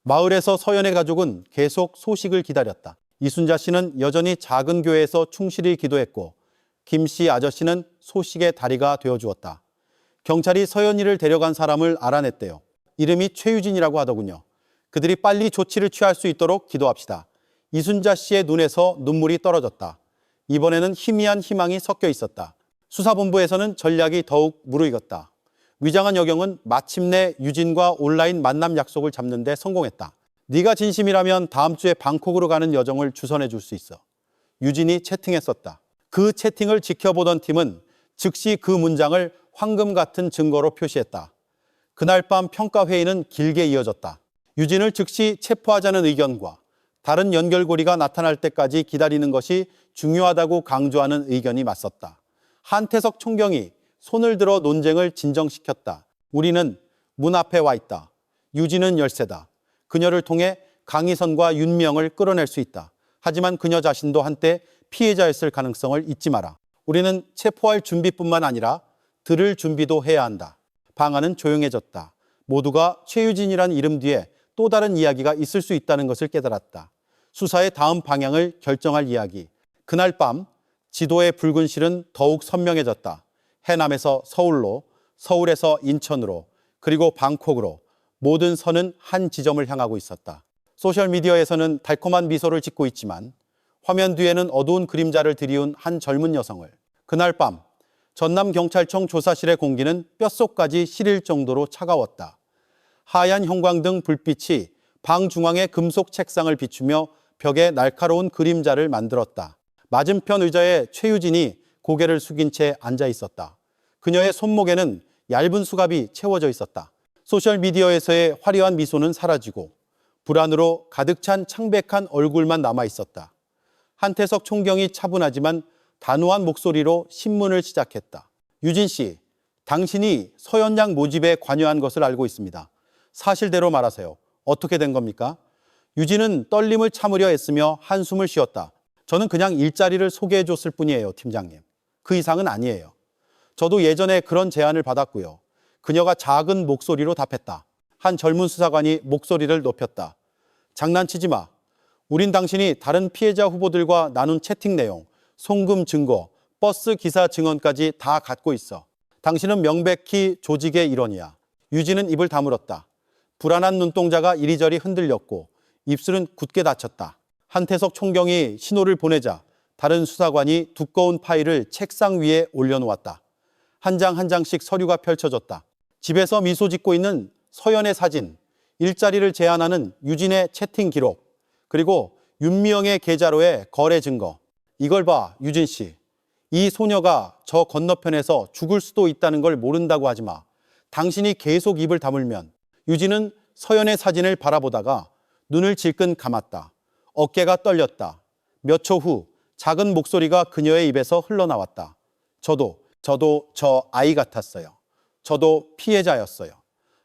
마을에서 서연의 가족은 계속 소식을 기다렸다. 이순자 씨는 여전히 작은 교회에서 충실히 기도했고 김 씨 아저씨는 소식의 다리가 되어주었다. 경찰이 서연이를 데려간 사람을 알아냈대요. 이름이 최유진이라고 하더군요. 그들이 빨리 조치를 취할 수 있도록 기도합시다. 이순자 씨의 눈에서 눈물이 떨어졌다. 이번에는 희미한 희망이 섞여 있었다. 수사본부에서는 전략이 더욱 무르익었다. 위장한 여경은 마침내 유진과 온라인 만남 약속을 잡는 데 성공했다. 네가 진심이라면 다음 주에 방콕으로 가는 여정을 주선해 줄 수 있어. 유진이 채팅했었다. 그 채팅을 지켜보던 팀은 즉시 그 문장을 황금 같은 증거로 표시했다. 그날 밤 평가회의는 길게 이어졌다. 유진을 즉시 체포하자는 의견과 다른 연결고리가 나타날 때까지 기다리는 것이 중요하다고 강조하는 의견이 맞섰다. 한태석 총경이 손을 들어 논쟁을 진정시켰다. 우리는 문 앞에 와 있다. 유진은 열쇠다. 그녀를 통해 강희선과 윤미영을 끌어낼 수 있다. 하지만 그녀 자신도 한때 피해자였을 가능성을 잊지 마라. 우리는 체포할 준비뿐만 아니라 들을 준비도 해야 한다. 방안은 조용해졌다. 모두가 최유진이란 이름 뒤에 또 다른 이야기가 있을 수 있다는 것을 깨달았다. 수사의 다음 방향을 결정할 이야기. 그날 밤 지도의 붉은 실은 더욱 선명해졌다. 해남에서 서울로, 서울에서 인천으로, 그리고 방콕으로 모든 선은 한 지점을 향하고 있었다. 소셜미디어에서는 달콤한 미소를 짓고 있지만 화면 뒤에는 어두운 그림자를 드리운 한 젊은 여성을. 그날 밤 전남경찰청 조사실의 공기는 뼛속까지 시릴 정도로 차가웠다. 하얀 형광등 불빛이 방 중앙의 금속 책상을 비추며 벽에 날카로운 그림자를 만들었다. 맞은편 의자에 최유진이 고개를 숙인 채 앉아 있었다. 그녀의 손목에는 얇은 수갑이 채워져 있었다. 소셜미디어에서의 화려한 미소는 사라지고 불안으로 가득 찬 창백한 얼굴만 남아 있었다. 한태석 총경이 차분하지만 단호한 목소리로 신문을 시작했다. 유진 씨, 당신이 서연 양 모집에 관여한 것을 알고 있습니다. 사실대로 말하세요. 어떻게 된 겁니까? 유진은 떨림을 참으려 애쓰며 한숨을 쉬었다. 저는 그냥 일자리를 소개해 줬을 뿐이에요, 팀장님. 그 이상은 아니에요. 저도 예전에 그런 제안을 받았고요. 그녀가 작은 목소리로 답했다. 한 젊은 수사관이 목소리를 높였다. 장난치지 마. 우린 당신이 다른 피해자 후보들과 나눈 채팅 내용, 송금 증거, 버스 기사 증언까지 다 갖고 있어. 당신은 명백히 조직의 일원이야. 유진은 입을 다물었다. 불안한 눈동자가 이리저리 흔들렸고 입술은 굳게 닫혔다. 한태석 총경이 신호를 보내자 다른 수사관이 두꺼운 파일을 책상 위에 올려놓았다. 한 장 한 장씩 서류가 펼쳐졌다. 집에서 미소 짓고 있는 서연의 사진, 일자리를 제안하는 유진의 채팅 기록, 그리고 윤미영의 계좌로의 거래 증거. 이걸 봐, 유진 씨. 이 소녀가 저 건너편에서 죽을 수도 있다는 걸 모른다고 하지 마. 당신이 계속 입을 다물면. 유진은 서연의 사진을 바라보다가 눈을 질끈 감았다. 어깨가 떨렸다. 몇 초 후 작은 목소리가 그녀의 입에서 흘러나왔다. 저도 저 아이 같았어요. 저도 피해자였어요.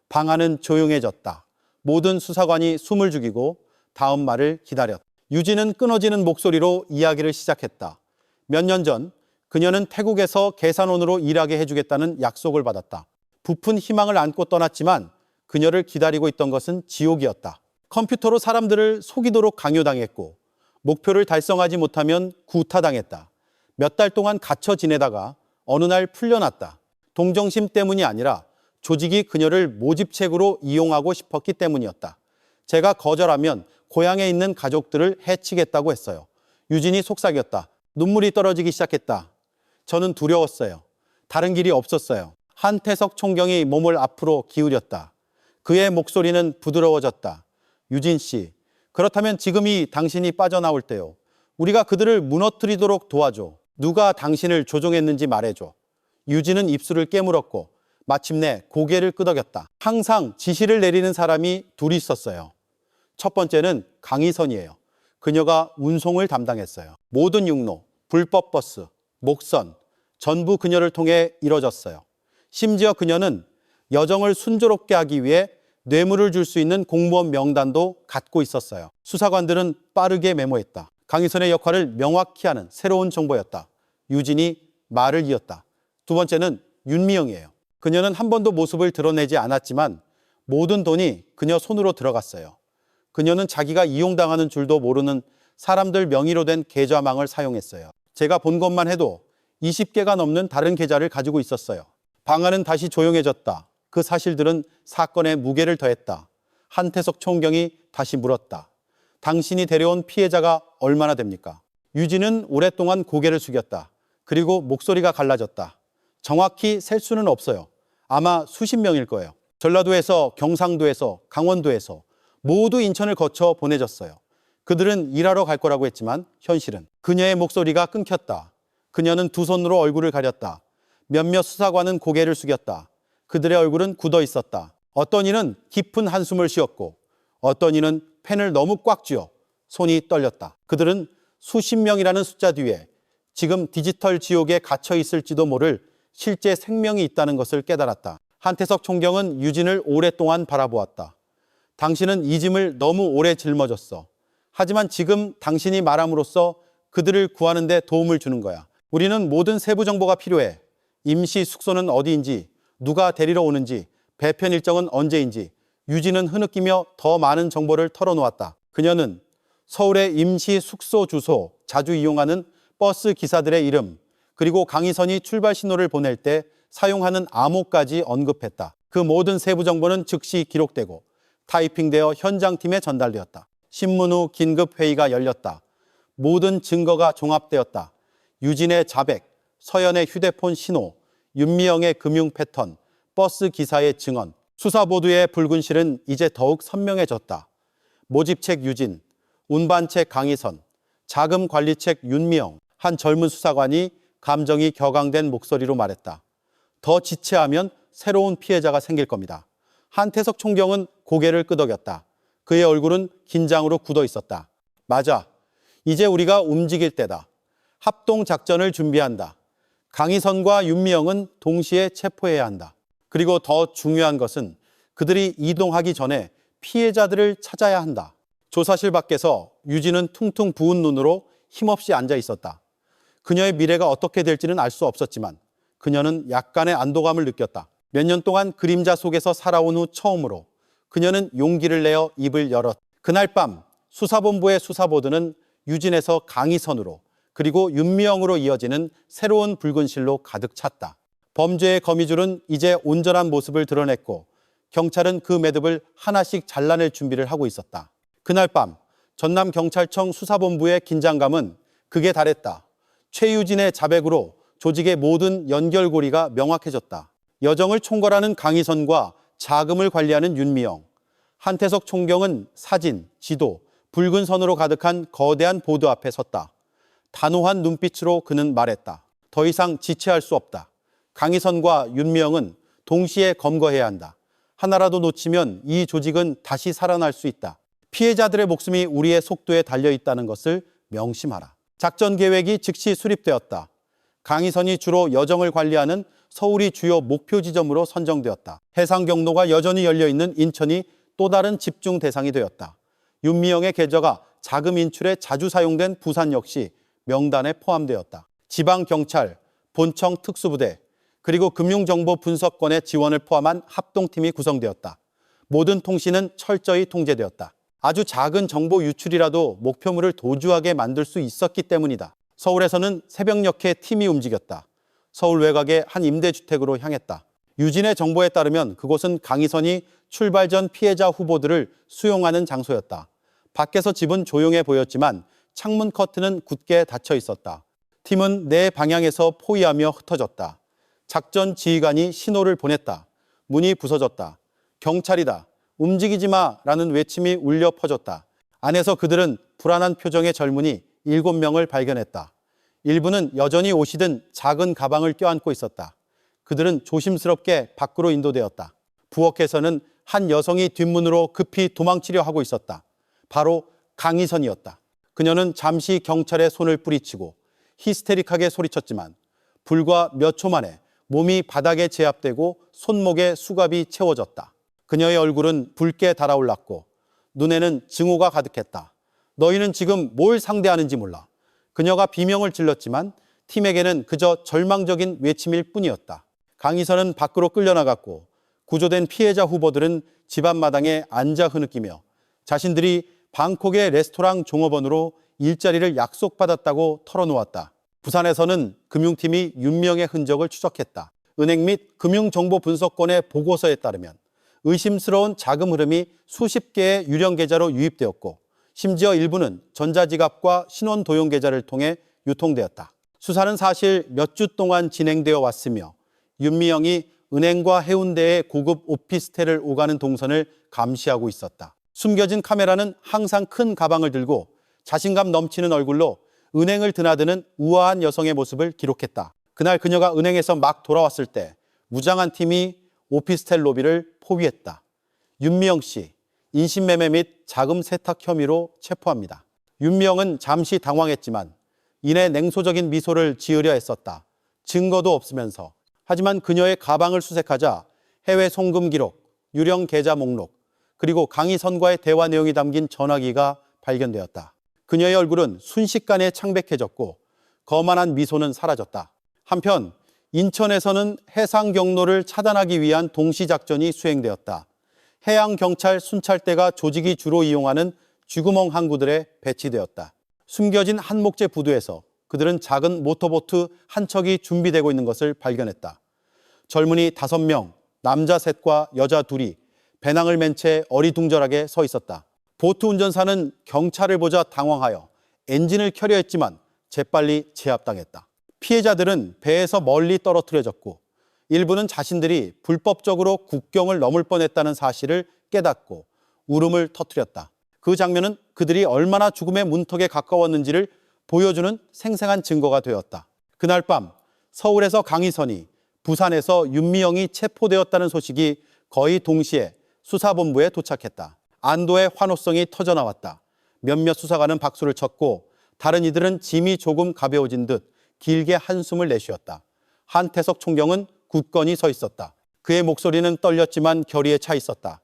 방안은 조용해졌다. 모든 수사관이 숨을 죽이고 다음 말을 기다렸다. 유진은 끊어지는 목소리로 이야기를 시작했다. 몇 년 전 그녀는 태국에서 계산원으로 일하게 해주겠다는 약속을 받았다. 부푼 희망을 안고 떠났지만 그녀를 기다리고 있던 것은 지옥이었다. 컴퓨터로 사람들을 속이도록 강요당했고 목표를 달성하지 못하면 구타당했다. 몇 달 동안 갇혀 지내다가 어느 날 풀려났다. 동정심 때문이 아니라 조직이 그녀를 모집책으로 이용하고 싶었기 때문이었다. 제가 거절하면 고향에 있는 가족들을 해치겠다고 했어요. 유진이 속삭였다. 눈물이 떨어지기 시작했다. 저는 두려웠어요. 다른 길이 없었어요. 한태석 총경이 몸을 앞으로 기울였다. 그의 목소리는 부드러워졌다. 유진 씨, 그렇다면 지금이 당신이 빠져나올 때요. 우리가 그들을 무너뜨리도록 도와줘. 누가 당신을 조종했는지 말해줘. 유진은 입술을 깨물었고 마침내 고개를 끄덕였다. 항상 지시를 내리는 사람이 둘이 있었어요. 첫 번째는 강희선이에요. 그녀가 운송을 담당했어요. 모든 육로, 불법 버스, 목선, 전부 그녀를 통해 이뤄졌어요. 심지어 그녀는 여정을 순조롭게 하기 위해 뇌물을 줄 수 있는 공무원 명단도 갖고 있었어요. 수사관들은 빠르게 메모했다. 강희선의 역할을 명확히 하는 새로운 정보였다. 유진이 말을 이었다. 두 번째는 윤미영이에요. 그녀는 한 번도 모습을 드러내지 않았지만 모든 돈이 그녀 손으로 들어갔어요. 그녀는 자기가 이용당하는 줄도 모르는 사람들 명의로 된 계좌망을 사용했어요. 제가 본 것만 해도 20개가 넘는 다른 계좌를 가지고 있었어요. 방안은 다시 조용해졌다. 그 사실들은 사건의 무게를 더했다. 한태석 총경이 다시 물었다. 당신이 데려온 피해자가 얼마나 됩니까? 유진은 오랫동안 고개를 숙였다. 그리고 목소리가 갈라졌다. 정확히 셀 수는 없어요. 아마 수십 명일 거예요. 전라도에서, 경상도에서, 강원도에서 모두 인천을 거쳐 보내졌어요. 그들은 일하러 갈 거라고 했지만 현실은 그녀의 목소리가 끊겼다. 그녀는 두 손으로 얼굴을 가렸다. 몇몇 수사관은 고개를 숙였다. 그들의 얼굴은 굳어 있었다. 어떤 이는 깊은 한숨을 쉬었고 어떤 이는 펜을 너무 꽉 쥐어 손이 떨렸다. 그들은 수십 명이라는 숫자 뒤에 지금 디지털 지옥에 갇혀 있을지도 모를 실제 생명이 있다는 것을 깨달았다. 한태석 총경은 유진을 오랫동안 바라보았다. 당신은 이 짐을 너무 오래 짊어졌어. 하지만 지금 당신이 말함으로써 그들을 구하는 데 도움을 주는 거야. 우리는 모든 세부 정보가 필요해. 임시 숙소는 어디인지, 누가 데리러 오는지, 배편 일정은 언제인지. 유진은 흐느끼며 더 많은 정보를 털어놓았다. 그녀는 서울의 임시 숙소 주소, 자주 이용하는 버스 기사들의 이름, 그리고 강희선이 출발 신호를 보낼 때 사용하는 암호까지 언급했다. 그 모든 세부 정보는 즉시 기록되고 타이핑되어 현장팀에 전달되었다. 신문 후 긴급 회의가 열렸다. 모든 증거가 종합되었다. 유진의 자백, 서연의 휴대폰 신호, 윤미영의 금융 패턴, 버스 기사의 증언, 수사보도의 붉은 실은 이제 더욱 선명해졌다. 모집책 유진, 운반책 강희선, 자금관리책 윤미영, 한 젊은 수사관이 감정이 격앙된 목소리로 말했다. 더 지체하면 새로운 피해자가 생길 겁니다. 한태석 총경은 고개를 끄덕였다. 그의 얼굴은 긴장으로 굳어 있었다. 맞아. 이제 우리가 움직일 때다. 합동작전을 준비한다. 강희선과 윤미영은 동시에 체포해야 한다. 그리고 더 중요한 것은 그들이 이동하기 전에 피해자들을 찾아야 한다. 조사실 밖에서 유진은 퉁퉁 부은 눈으로 힘없이 앉아 있었다. 그녀의 미래가 어떻게 될지는 알 수 없었지만 그녀는 약간의 안도감을 느꼈다. 몇 년 동안 그림자 속에서 살아온 후 처음으로 그녀는 용기를 내어 입을 열었다. 그날 밤 수사본부의 수사보도는 유진에서 강희선으로 그리고 윤미영으로 이어지는 새로운 붉은 실로 가득 찼다. 범죄의 거미줄은 이제 온전한 모습을 드러냈고 경찰은 그 매듭을 하나씩 잘라낼 준비를 하고 있었다. 그날 밤 전남경찰청 수사본부의 긴장감은 극에 달했다. 최유진의 자백으로 조직의 모든 연결고리가 명확해졌다. 여정을 총괄하는 강희선과 자금을 관리하는 윤미영, 한태석 총경은 사진, 지도, 붉은 선으로 가득한 거대한 보드 앞에 섰다. 단호한 눈빛으로 그는 말했다. 더 이상 지체할 수 없다. 강희선과 윤미영은 동시에 검거해야 한다. 하나라도 놓치면 이 조직은 다시 살아날 수 있다. 피해자들의 목숨이 우리의 속도에 달려있다는 것을 명심하라. 작전 계획이 즉시 수립되었다. 강희선이 주로 여정을 관리하는 서울이 주요 목표 지점으로 선정되었다. 해상 경로가 여전히 열려있는 인천이 또 다른 집중 대상이 되었다. 윤미영의 계좌가 자금 인출에 자주 사용된 부산 역시 명단에 포함되었다. 지방경찰, 본청 특수부대, 그리고 금융정보 분석권의 지원을 포함한 합동팀이 구성되었다. 모든 통신은 철저히 통제되었다. 아주 작은 정보 유출이라도 목표물을 도주하게 만들 수 있었기 때문이다. 서울에서는 새벽녘에 팀이 움직였다. 서울 외곽의 한 임대주택으로 향했다. 유진의 정보에 따르면 그곳은 강희선이 출발 전 피해자 후보들을 수용하는 장소였다. 밖에서 집은 조용해 보였지만 창문 커튼은 굳게 닫혀 있었다. 팀은 네 방향에서 포위하며 흩어졌다. 작전 지휘관이 신호를 보냈다. 문이 부서졌다. 경찰이다. 움직이지 마라는 외침이 울려 퍼졌다. 안에서 그들은 불안한 표정의 젊은이 7명을 발견했다. 일부는 여전히 옷이든 작은 가방을 껴안고 있었다. 그들은 조심스럽게 밖으로 인도되었다. 부엌에서는 한 여성이 뒷문으로 급히 도망치려 하고 있었다. 바로 강희선이었다. 그녀는 잠시 경찰의 손을 뿌리치고 히스테릭하게 소리쳤지만 불과 몇 초 만에 몸이 바닥에 제압되고 손목에 수갑이 채워졌다. 그녀의 얼굴은 붉게 달아올랐고 눈에는 증오가 가득했다. 너희는 지금 뭘 상대하는지 몰라. 그녀가 비명을 질렀지만 팀에게는 그저 절망적인 외침일 뿐이었다. 강희선은 밖으로 끌려나갔고 구조된 피해자 후보들은 집 앞마당에 앉아 흐느끼며 자신들이 방콕의 레스토랑 종업원으로 일자리를 약속받았다고 털어놓았다. 부산에서는 금융팀이 윤명의 흔적을 추적했다. 은행 및 금융정보분석권의 보고서에 따르면 의심스러운 자금 흐름이 수십 개의 유령 계좌로 유입되었고 심지어 일부는 전자지갑과 신원 도용 계좌를 통해 유통되었다. 수사는 사실 몇 주 동안 진행되어 왔으며 윤미영이 은행과 해운대의 고급 오피스텔을 오가는 동선을 감시하고 있었다. 숨겨진 카메라는 항상 큰 가방을 들고 자신감 넘치는 얼굴로 은행을 드나드는 우아한 여성의 모습을 기록했다. 그날 그녀가 은행에서 막 돌아왔을 때 무장한 팀이 오피스텔 로비를 포위했다. 윤미영 씨, 인신매매 및 자금 세탁 혐의로 체포합니다. 윤미영은 잠시 당황했지만 이내 냉소적인 미소를 지으려 했었다. 증거도 없으면서. 하지만 그녀의 가방을 수색하자 해외 송금 기록, 유령 계좌 목록, 그리고 강희선과의 대화 내용이 담긴 전화기가 발견되었다. 그녀의 얼굴은 순식간에 창백해졌고 거만한 미소는 사라졌다. 한편 인천에서는 해상 경로를 차단하기 위한 동시작전이 수행되었다. 해양경찰 순찰대가 조직이 주로 이용하는 쥐구멍 항구들에 배치되었다. 숨겨진 한목재 부두에서 그들은 작은 모터보트 한 척이 준비되고 있는 것을 발견했다. 젊은이 5명, 남자 셋과 여자 둘이 배낭을 맨 채 어리둥절하게 서 있었다. 보트 운전사는 경찰을 보자 당황하여 엔진을 켜려 했지만 재빨리 제압당했다. 피해자들은 배에서 멀리 떨어뜨려졌고 일부는 자신들이 불법적으로 국경을 넘을 뻔했다는 사실을 깨닫고 울음을 터뜨렸다. 그 장면은 그들이 얼마나 죽음의 문턱에 가까웠는지를 보여주는 생생한 증거가 되었다. 그날 밤 서울에서 강희선이, 부산에서 윤미영이 체포되었다는 소식이 거의 동시에 수사본부에 도착했다. 안도의 환호성이 터져나왔다. 몇몇 수사관은 박수를 쳤고 다른 이들은 짐이 조금 가벼워진 듯 길게 한숨을 내쉬었다. 한태석 총경은 굳건히 서 있었다. 그의 목소리는 떨렸지만 결의에 차 있었다.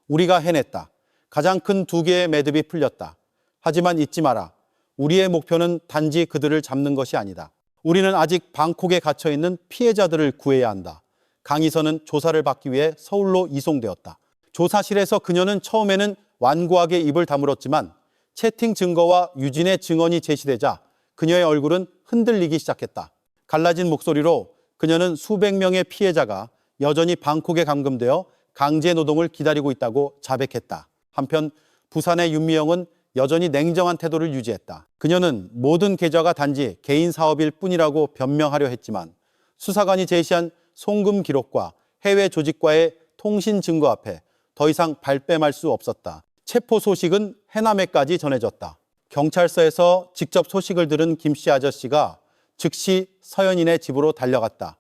우리가 해냈다. 가장 큰 2개의 매듭이 풀렸다. 하지만 잊지 마라. 우리의 목표는 단지 그들을 잡는 것이 아니다. 우리는 아직 방콕에 갇혀있는 피해자들을 구해야 한다. 강희선은 조사를 받기 위해 서울로 이송되었다. 조사실에서 그녀는 처음에는 완고하게 입을 다물었지만 채팅 증거와 유진의 증언이 제시되자 그녀의 얼굴은 흔들리기 시작했다. 갈라진 목소리로 그녀는 수백 명의 피해자가 여전히 방콕에 감금되어 강제 노동을 기다리고 있다고 자백했다. 한편 부산의 윤미영은 여전히 냉정한 태도를 유지했다. 그녀는 모든 계좌가 단지 개인 사업일 뿐이라고 변명하려 했지만 수사관이 제시한 송금 기록과 해외 조직과의 통신 증거 앞에 더 이상 발뺌할 수 없었다. 체포 소식은 해남에까지 전해졌다. 경찰서에서 직접 소식을 들은 김씨 아저씨가 즉시 서연인의 집으로 달려갔다.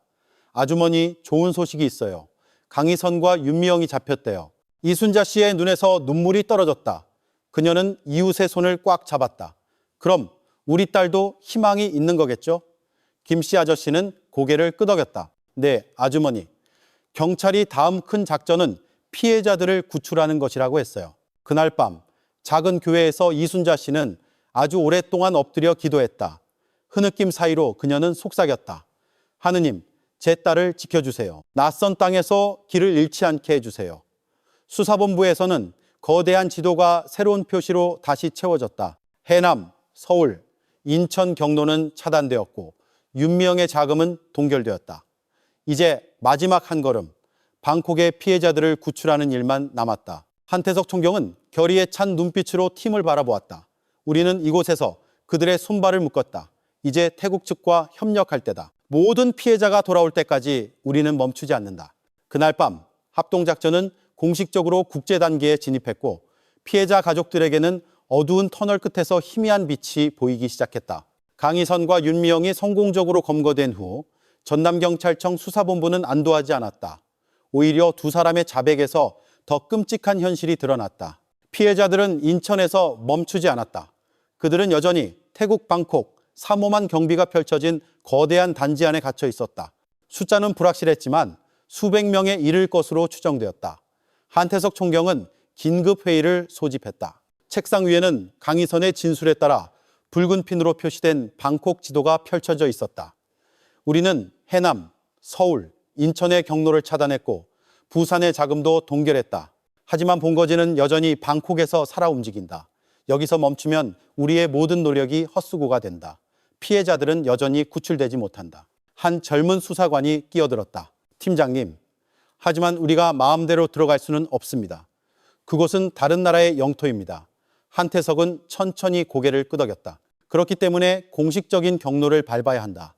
아주머니, 좋은 소식이 있어요. 강희선과 윤미영이 잡혔대요. 이순자 씨의 눈에서 눈물이 떨어졌다. 그녀는 이웃의 손을 꽉 잡았다. 그럼 우리 딸도 희망이 있는 거겠죠? 김씨 아저씨는 고개를 끄덕였다. 네, 아주머니. 경찰이 다음 큰 작전은 피해자들을 구출하는 것이라고 했어요. 그날 밤 작은 교회에서 이순자 씨는 아주 오랫동안 엎드려 기도했다. 흐느낌 사이로 그녀는 속삭였다. 하느님, 제 딸을 지켜주세요. 낯선 땅에서 길을 잃지 않게 해주세요. 수사본부에서는 거대한 지도가 새로운 표시로 다시 채워졌다. 해남, 서울, 인천 경로는 차단되었고 윤미영의 자금은 동결되었다. 이제 마지막 한 걸음, 방콕의 피해자들을 구출하는 일만 남았다. 한태석 총경은 결의에 찬 눈빛으로 팀을 바라보았다. 우리는 이곳에서 그들의 손발을 묶었다. 이제 태국 측과 협력할 때다. 모든 피해자가 돌아올 때까지 우리는 멈추지 않는다. 그날 밤 합동작전은 공식적으로 국제 단계에 진입했고 피해자 가족들에게는 어두운 터널 끝에서 희미한 빛이 보이기 시작했다. 강희선과 윤미영이 성공적으로 검거된 후 전남경찰청 수사본부는 안도하지 않았다. 오히려 두 사람의 자백에서 더 끔찍한 현실이 드러났다. 피해자들은 인천에서 멈추지 않았다. 그들은 여전히 태국 방콕 3호만 경비가 펼쳐진 거대한 단지 안에 갇혀 있었다. 숫자는 불확실했지만 수백 명에 이를 것으로 추정되었다. 한태석 총경은 긴급 회의를 소집했다. 책상 위에는 강희선의 진술에 따라 붉은 핀으로 표시된 방콕 지도가 펼쳐져 있었다. 우리는 해남, 서울, 인천의 경로를 차단했고 부산의 자금도 동결했다. 하지만 본거지는 여전히 방콕에서 살아 움직인다. 여기서 멈추면 우리의 모든 노력이 헛수고가 된다. 피해자들은 여전히 구출되지 못한다. 한 젊은 수사관이 끼어들었다. 팀장님, 하지만 우리가 마음대로 들어갈 수는 없습니다. 그곳은 다른 나라의 영토입니다. 한태석은 천천히 고개를 끄덕였다. 그렇기 때문에 공식적인 경로를 밟아야 한다.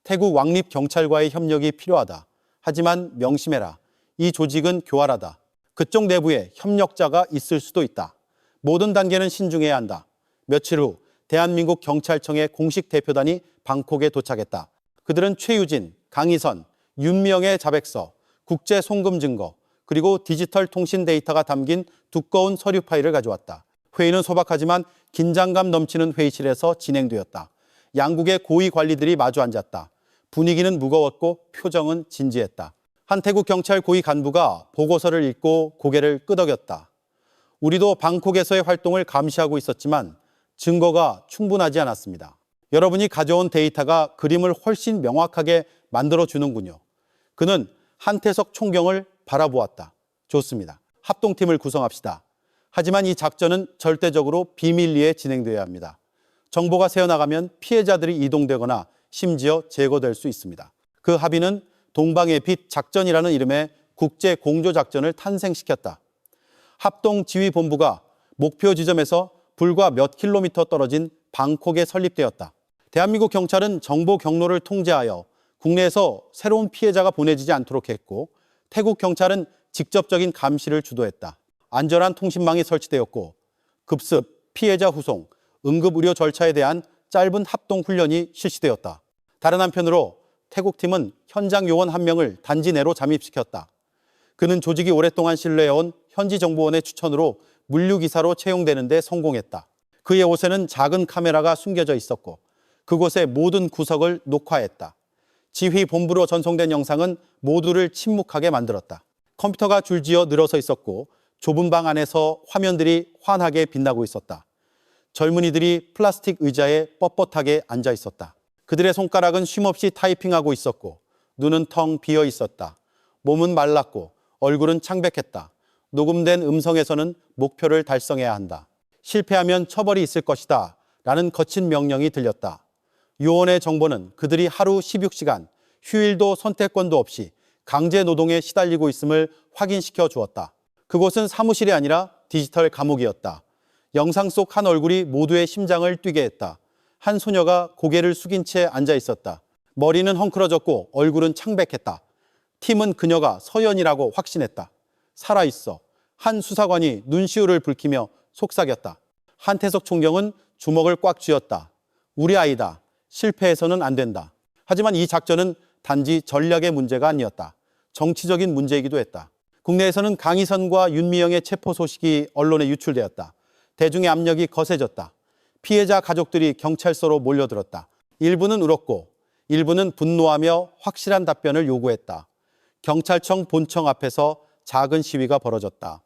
태국 왕립 경찰과의 협력이 필요하다. 하지만 명심해라. 이 조직은 교활하다. 그쪽 내부에 협력자가 있을 수도 있다. 모든 단계는 신중해야 한다. 며칠 후 대한민국 경찰청의 공식 대표단이 방콕에 도착했다. 그들은 최유진, 강희선, 윤미영의 자백서, 국제 송금 증거, 그리고 디지털 통신 데이터가 담긴 두꺼운 서류 파일을 가져왔다. 회의는 소박하지만 긴장감 넘치는 회의실에서 진행되었다. 양국의 고위 관리들이 마주 앉았다. 분위기는 무거웠고 표정은 진지했다. 한 태국 경찰 고위 간부가 보고서를 읽고 고개를 끄덕였다. 우리도 방콕에서의 활동을 감시하고 있었지만 증거가 충분하지 않았습니다. 여러분이 가져온 데이터가 그림을 훨씬 명확하게 만들어주는군요. 그는 한태석 총경을 바라보았다. 좋습니다. 합동팀을 구성합시다. 하지만 이 작전은 절대적으로 비밀리에 진행되어야 합니다. 정보가 새어나가면 피해자들이 이동되거나 심지어 제거될 수 있습니다. 그 합의는 동방의 빛 작전이라는 이름의 국제 공조작전을 탄생시켰다. 합동지휘본부가 목표 지점에서 불과 몇 킬로미터 떨어진 방콕에 설립되었다. 대한민국 경찰은 정보 경로를 통제하여 국내에서 새로운 피해자가 보내지지 않도록 했고, 태국 경찰은 직접적인 감시를 주도했다. 안전한 통신망이 설치되었고 급습, 피해자 후송, 응급의료 절차에 대한 짧은 합동훈련이 실시되었다. 다른 한편으로 태국팀은 현장 요원 한 명을 단지 내로 잠입시켰다. 그는 조직이 오랫동안 신뢰해온 현지정보원의 추천으로 물류기사로 채용되는 데 성공했다. 그의 옷에는 작은 카메라가 숨겨져 있었고 그곳의 모든 구석을 녹화했다. 지휘본부로 전송된 영상은 모두를 침묵하게 만들었다. 컴퓨터가 줄지어 늘어서 있었고 좁은 방 안에서 화면들이 환하게 빛나고 있었다. 젊은이들이 플라스틱 의자에 뻣뻣하게 앉아 있었다. 그들의 손가락은 쉼없이 타이핑하고 있었고 눈은 텅 비어 있었다. 몸은 말랐고 얼굴은 창백했다. 녹음된 음성에서는 목표를 달성해야 한다. 실패하면 처벌이 있을 것이다. 라는 거친 명령이 들렸다. 요원의 정보는 그들이 하루 16시간, 휴일도 선택권도 없이 강제 노동에 시달리고 있음을 확인시켜 주었다. 그곳은 사무실이 아니라 디지털 감옥이었다. 영상 속 한 얼굴이 모두의 심장을 뛰게 했다. 한 소녀가 고개를 숙인 채 앉아 있었다. 머리는 헝클어졌고 얼굴은 창백했다. 팀은 그녀가 서연이라고 확신했다. 살아있어. 한 수사관이 눈시울을 붉히며 속삭였다. 한태석 총경은 주먹을 꽉 쥐었다. 우리 아이다. 실패해서는 안 된다. 하지만 이 작전은 단지 전략의 문제가 아니었다. 정치적인 문제이기도 했다. 국내에서는 강희선과 윤미영의 체포 소식이 언론에 유출되었다. 대중의 압력이 거세졌다. 피해자 가족들이 경찰서로 몰려들었다. 일부는 울었고 일부는 분노하며 확실한 답변을 요구했다. 경찰청 본청 앞에서 작은 시위가 벌어졌다.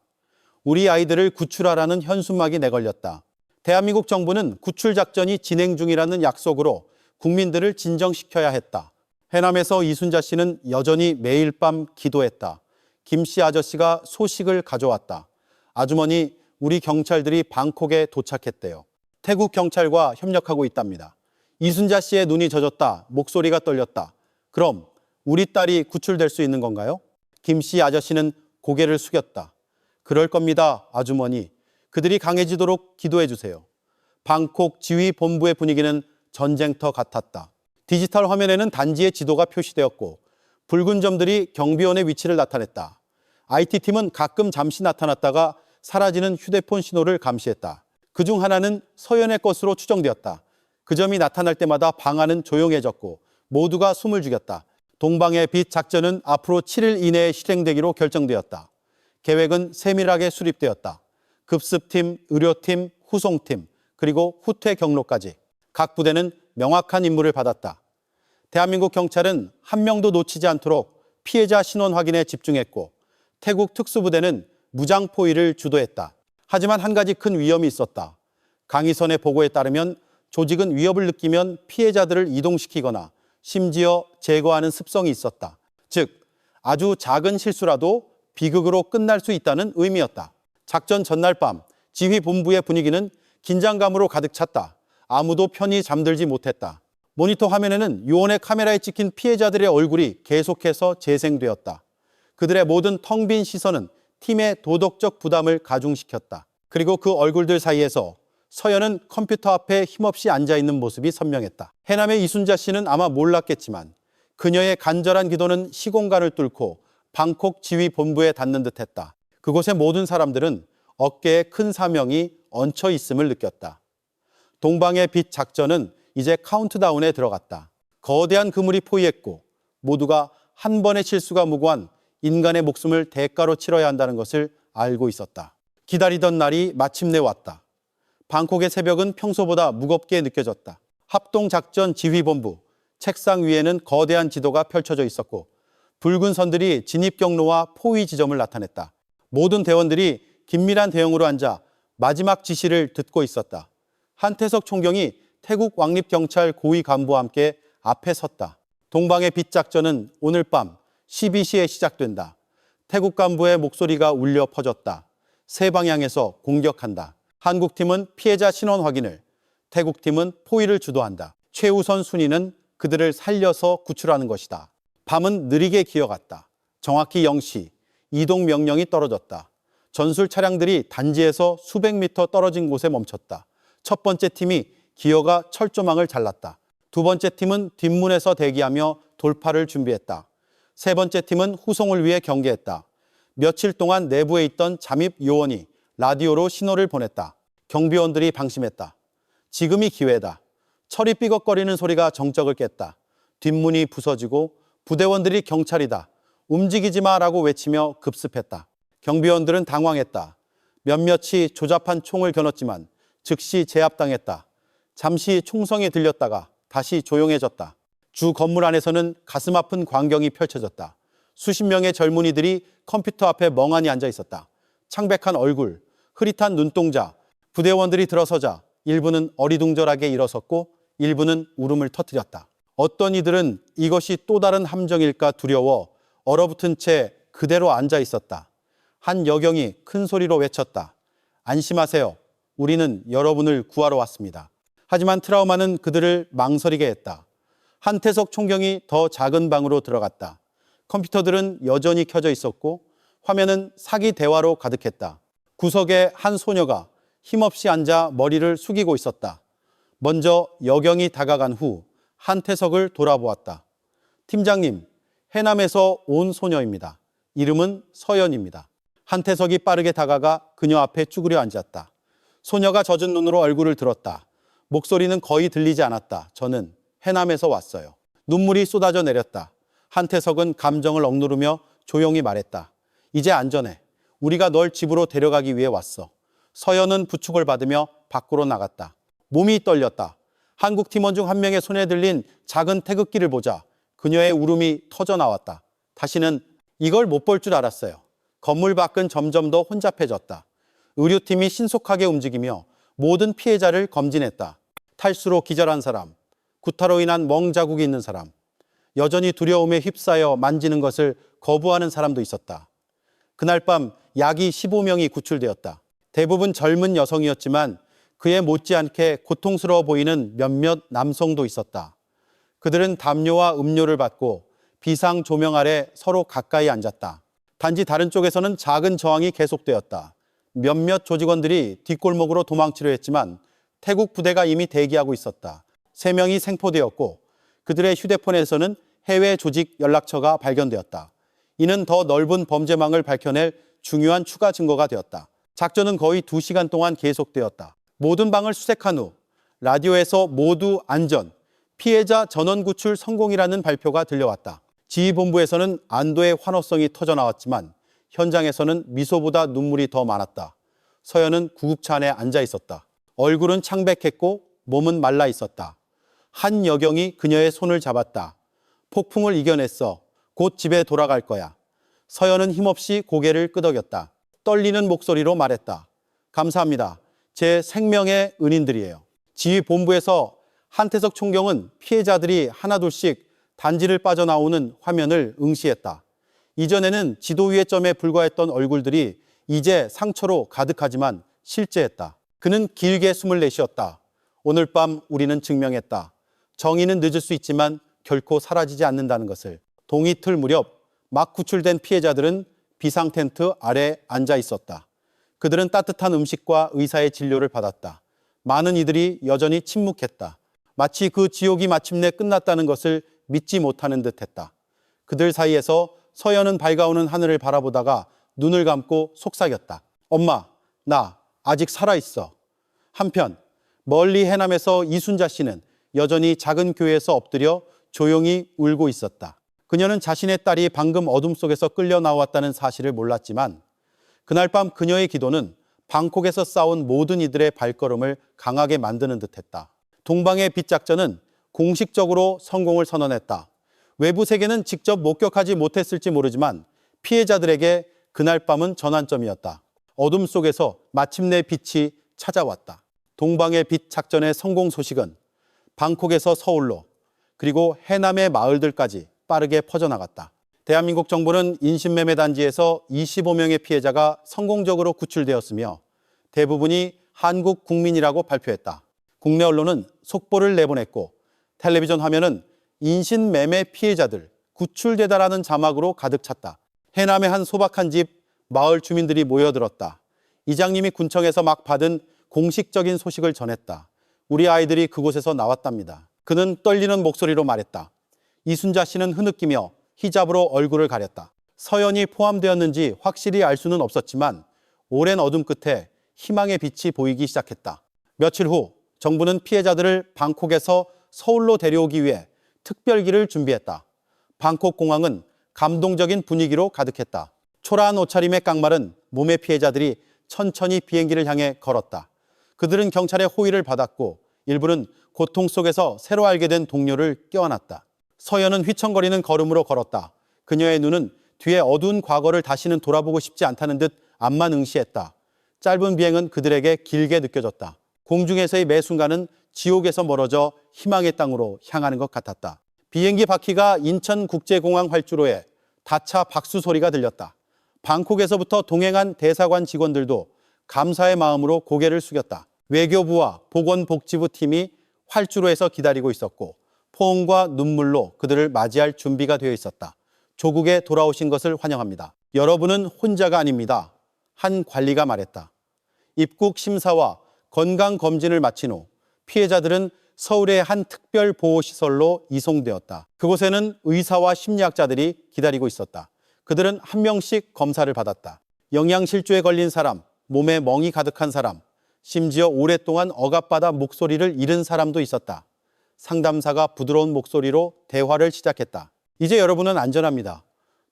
우리 아이들을 구출하라는 현수막이 내걸렸다. 대한민국 정부는 구출 작전이 진행 중이라는 약속으로 국민들을 진정시켜야 했다. 해남에서 이순자 씨는 여전히 매일 밤 기도했다. 김 씨 아저씨가 소식을 가져왔다. 아주머니, 우리 경찰들이 방콕에 도착했대요. 태국 경찰과 협력하고 있답니다. 이순자 씨의 눈이 젖었다. 목소리가 떨렸다. 그럼 우리 딸이 구출될 수 있는 건가요? 김 씨 아저씨는 고개를 숙였다. 그럴 겁니다, 아주머니. 그들이 강해지도록 기도해 주세요. 방콕 지휘본부의 분위기는 전쟁터 같았다. 디지털 화면에는 단지의 지도가 표시되었고 붉은 점들이 경비원의 위치를 나타냈다. IT팀은 가끔 잠시 나타났다가 사라지는 휴대폰 신호를 감시했다. 그중 하나는 서연의 것으로 추정되었다. 그 점이 나타날 때마다 방 안은 조용해졌고 모두가 숨을 죽였다. 동방의 빛 작전은 앞으로 7일 이내에 실행되기로 결정되었다. 계획은 세밀하게 수립되었다. 급습팀, 의료팀, 후송팀, 그리고 후퇴 경로까지 각 부대는 명확한 임무를 받았다. 대한민국 경찰은 한 명도 놓치지 않도록 피해자 신원 확인에 집중했고 태국 특수부대는 무장 포위를 주도했다. 하지만 한 가지 큰 위험이 있었다. 강희선의 보고에 따르면 조직은 위협을 느끼면 피해자들을 이동시키거나 심지어 제거하는 습성이 있었다. 즉, 아주 작은 실수라도 비극으로 끝날 수 있다는 의미였다. 작전 전날 밤 지휘본부의 분위기는 긴장감으로 가득 찼다. 아무도 편히 잠들지 못했다. 모니터 화면에는 요원의 카메라에 찍힌 피해자들의 얼굴이 계속해서 재생되었다. 그들의 모든 텅 빈 시선은 팀의 도덕적 부담을 가중시켰다. 그리고 그 얼굴들 사이에서 서연은 컴퓨터 앞에 힘없이 앉아있는 모습이 선명했다. 해남의 이순자 씨는 아마 몰랐겠지만 그녀의 간절한 기도는 시공간을 뚫고 방콕 지휘본부에 닿는 듯했다. 그곳의 모든 사람들은 어깨에 큰 사명이 얹혀 있음을 느꼈다. 동방의 빛 작전은 이제 카운트다운에 들어갔다. 거대한 그물이 포위했고 모두가 한 번의 실수가 무고한 인간의 목숨을 대가로 치러야 한다는 것을 알고 있었다. 기다리던 날이 마침내 왔다. 방콕의 새벽은 평소보다 무겁게 느껴졌다. 합동작전 지휘본부, 책상 위에는 거대한 지도가 펼쳐져 있었고 붉은 선들이 진입 경로와 포위 지점을 나타냈다. 모든 대원들이 긴밀한 대형으로 앉아 마지막 지시를 듣고 있었다. 한태석 총경이 태국 왕립경찰 고위 간부와 함께 앞에 섰다. 동방의 빛 작전은 오늘 밤 12시에 시작된다. 태국 간부의 목소리가 울려 퍼졌다. 세 방향에서 공격한다. 한국팀은 피해자 신원 확인을, 태국팀은 포위를 주도한다. 최우선 순위는 그들을 살려서 구출하는 것이다. 밤은 느리게 기어갔다. 정확히 0시, 이동 명령이 떨어졌다. 전술 차량들이 단지에서 수백 미터 떨어진 곳에 멈췄다. 첫 번째 팀이 기어가 철조망을 잘랐다. 두 번째 팀은 뒷문에서 대기하며 돌파를 준비했다. 세 번째 팀은 후송을 위해 경계했다. 며칠 동안 내부에 있던 잠입 요원이 라디오로 신호를 보냈다. 경비원들이 방심했다. 지금이 기회다. 철이 삐걱거리는 소리가 정적을 깼다. 뒷문이 부서지고 부대원들이 경찰이다. 움직이지 마라고 외치며 급습했다. 경비원들은 당황했다. 몇몇이 조잡한 총을 겨눴지만 즉시 제압당했다. 잠시 총성이 들렸다가 다시 조용해졌다. 주 건물 안에서는 가슴 아픈 광경이 펼쳐졌다. 수십 명의 젊은이들이 컴퓨터 앞에 멍하니 앉아 있었다. 창백한 얼굴, 흐릿한 눈동자, 부대원들이 들어서자 일부는 어리둥절하게 일어섰고 일부는 울음을 터뜨렸다. 어떤 이들은 이것이 또 다른 함정일까 두려워 얼어붙은 채 그대로 앉아 있었다. 한 여경이 큰 소리로 외쳤다. 안심하세요. 우리는 여러분을 구하러 왔습니다. 하지만 트라우마는 그들을 망설이게 했다. 한태석 총경이 더 작은 방으로 들어갔다. 컴퓨터들은 여전히 켜져 있었고 화면은 사기 대화로 가득했다. 구석에 한 소녀가 힘없이 앉아 머리를 숙이고 있었다. 먼저 여경이 다가간 후 한태석을 돌아보았다. 팀장님, 해남에서 온 소녀입니다. 이름은 서연입니다. 한태석이 빠르게 다가가 그녀 앞에 쭈그려 앉았다. 소녀가 젖은 눈으로 얼굴을 들었다. 목소리는 거의 들리지 않았다. 저는 해남에서 왔어요. 눈물이 쏟아져 내렸다. 한태석은 감정을 억누르며 조용히 말했다. 이제 안전해. 우리가 널 집으로 데려가기 위해 왔어. 서연은 부축을 받으며 밖으로 나갔다. 몸이 떨렸다. 한국 팀원 중 한 명의 손에 들린 작은 태극기를 보자 그녀의 울음이 터져 나왔다. 다시는 이걸 못 볼 줄 알았어요. 건물 밖은 점점 더 혼잡해졌다. 의료팀이 신속하게 움직이며 모든 피해자를 검진했다. 탈수로 기절한 사람, 구타로 인한 멍 자국이 있는 사람, 여전히 두려움에 휩싸여 만지는 것을 거부하는 사람도 있었다. 그날 밤 약이 15명이 구출되었다. 대부분 젊은 여성이었지만 그에 못지않게 고통스러워 보이는 몇몇 남성도 있었다. 그들은 담요와 음료를 받고 비상 조명 아래 서로 가까이 앉았다. 단지 다른 쪽에서는 작은 저항이 계속되었다. 몇몇 조직원들이 뒷골목으로 도망치려 했지만 태국 부대가 이미 대기하고 있었다. 3명이 생포되었고 그들의 휴대폰에서는 해외 조직 연락처가 발견되었다. 이는 더 넓은 범죄망을 밝혀낼 중요한 추가 증거가 되었다. 작전은 거의 2시간 동안 계속되었다. 모든 방을 수색한 후 라디오에서 모두 안전, 피해자 전원 구출 성공이라는 발표가 들려왔다. 지휘본부에서는 안도의 환호성이 터져나왔지만 현장에서는 미소보다 눈물이 더 많았다. 서연은 구급차 안에 앉아 있었다. 얼굴은 창백했고 몸은 말라 있었다. 한 여경이 그녀의 손을 잡았다. 폭풍을 이겨냈어. 곧 집에 돌아갈 거야. 서연은 힘없이 고개를 끄덕였다. 떨리는 목소리로 말했다. 감사합니다. 제 생명의 은인들이에요. 지휘본부에서 한태석 총경은 피해자들이 하나둘씩 단지를 빠져나오는 화면을 응시했다. 이전에는 지도 위의 점에 불과했던 얼굴들이 이제 상처로 가득하지만 실제했다. 그는 길게 숨을 내쉬었다. 오늘 밤 우리는 증명했다. 정의는 늦을 수 있지만 결코 사라지지 않는다는 것을. 동이틀 무렵 막 구출된 피해자들은 비상 텐트 아래 앉아 있었다. 그들은 따뜻한 음식과 의사의 진료를 받았다. 많은 이들이 여전히 침묵했다. 마치 그 지옥이 마침내 끝났다는 것을 믿지 못하는 듯했다. 그들 사이에서 서연은 밝아오는 하늘을 바라보다가 눈을 감고 속삭였다. 엄마, 나 아직 살아있어. 한편 멀리 해남에서 이순자 씨는 여전히 작은 교회에서 엎드려 조용히 울고 있었다. 그녀는 자신의 딸이 방금 어둠 속에서 끌려 나왔다는 사실을 몰랐지만 그날 밤 그녀의 기도는 방콕에서 싸운 모든 이들의 발걸음을 강하게 만드는 듯했다. 동방의 빛 작전은 공식적으로 성공을 선언했다. 외부 세계는 직접 목격하지 못했을지 모르지만 피해자들에게 그날 밤은 전환점이었다. 어둠 속에서 마침내 빛이 찾아왔다. 동방의 빛 작전의 성공 소식은 방콕에서 서울로 그리고 해남의 마을들까지 빠르게 퍼져나갔다. 대한민국 정부는 인신매매 단지에서 25명의 피해자가 성공적으로 구출되었으며 대부분이 한국 국민이라고 발표했다. 국내 언론은 속보를 내보냈고 텔레비전 화면은 인신매매 피해자들 구출되다라는 자막으로 가득 찼다. 해남의 한 소박한 집 마을 주민들이 모여들었다. 이장님이 군청에서 막 받은 공식적인 소식을 전했다. 우리 아이들이 그곳에서 나왔답니다. 그는 떨리는 목소리로 말했다. 이순자 씨는 흐느끼며 히잡으로 얼굴을 가렸다. 서연이 포함되었는지 확실히 알 수는 없었지만 오랜 어둠 끝에 희망의 빛이 보이기 시작했다. 며칠 후 정부는 피해자들을 방콕에서 서울로 데려오기 위해 특별기를 준비했다. 방콕 공항은 감동적인 분위기로 가득했다. 초라한 옷차림의 깡말은 몸의 피해자들이 천천히 비행기를 향해 걸었다. 그들은 경찰의 호의를 받았고 일부는 고통 속에서 새로 알게 된 동료를 껴안았다. 서연은 휘청거리는 걸음으로 걸었다. 그녀의 눈은 뒤에 어두운 과거를 다시는 돌아보고 싶지 않다는 듯 앞만 응시했다. 짧은 비행은 그들에게 길게 느껴졌다. 공중에서의 매 순간은 지옥에서 멀어져 희망의 땅으로 향하는 것 같았다. 비행기 바퀴가 인천국제공항 활주로에 닫자 박수 소리가 들렸다. 방콕에서부터 동행한 대사관 직원들도 감사의 마음으로 고개를 숙였다. 외교부와 보건복지부 팀이 활주로에서 기다리고 있었고 포옹과 눈물로 그들을 맞이할 준비가 되어 있었다. 조국에 돌아오신 것을 환영합니다. 여러분은 혼자가 아닙니다. 한 관리가 말했다. 입국 심사와 건강검진을 마친 후 피해자들은 서울의 한 특별보호시설로 이송되었다. 그곳에는 의사와 심리학자들이 기다리고 있었다. 그들은 한 명씩 검사를 받았다. 영양실조에 걸린 사람, 몸에 멍이 가득한 사람, 심지어 오랫동안 억압받아 목소리를 잃은 사람도 있었다. 상담사가 부드러운 목소리로 대화를 시작했다. 이제 여러분은 안전합니다.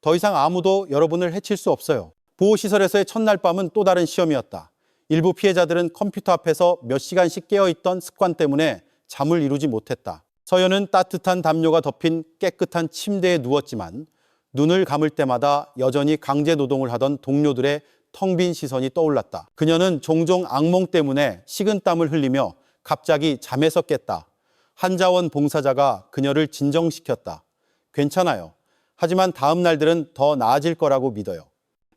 더 이상 아무도 여러분을 해칠 수 없어요. 보호시설에서의 첫날 밤은 또 다른 시험이었다. 일부 피해자들은 컴퓨터 앞에서 몇 시간씩 깨어있던 습관 때문에 잠을 이루지 못했다. 서연은 따뜻한 담요가 덮인 깨끗한 침대에 누웠지만 눈을 감을 때마다 여전히 강제 노동을 하던 동료들의 텅 빈 시선이 떠올랐다. 그녀는 종종 악몽 때문에 식은땀을 흘리며 갑자기 잠에서 깼다. 한자원 봉사자가 그녀를 진정시켰다. 괜찮아요. 하지만 다음 날들은 더 나아질 거라고 믿어요.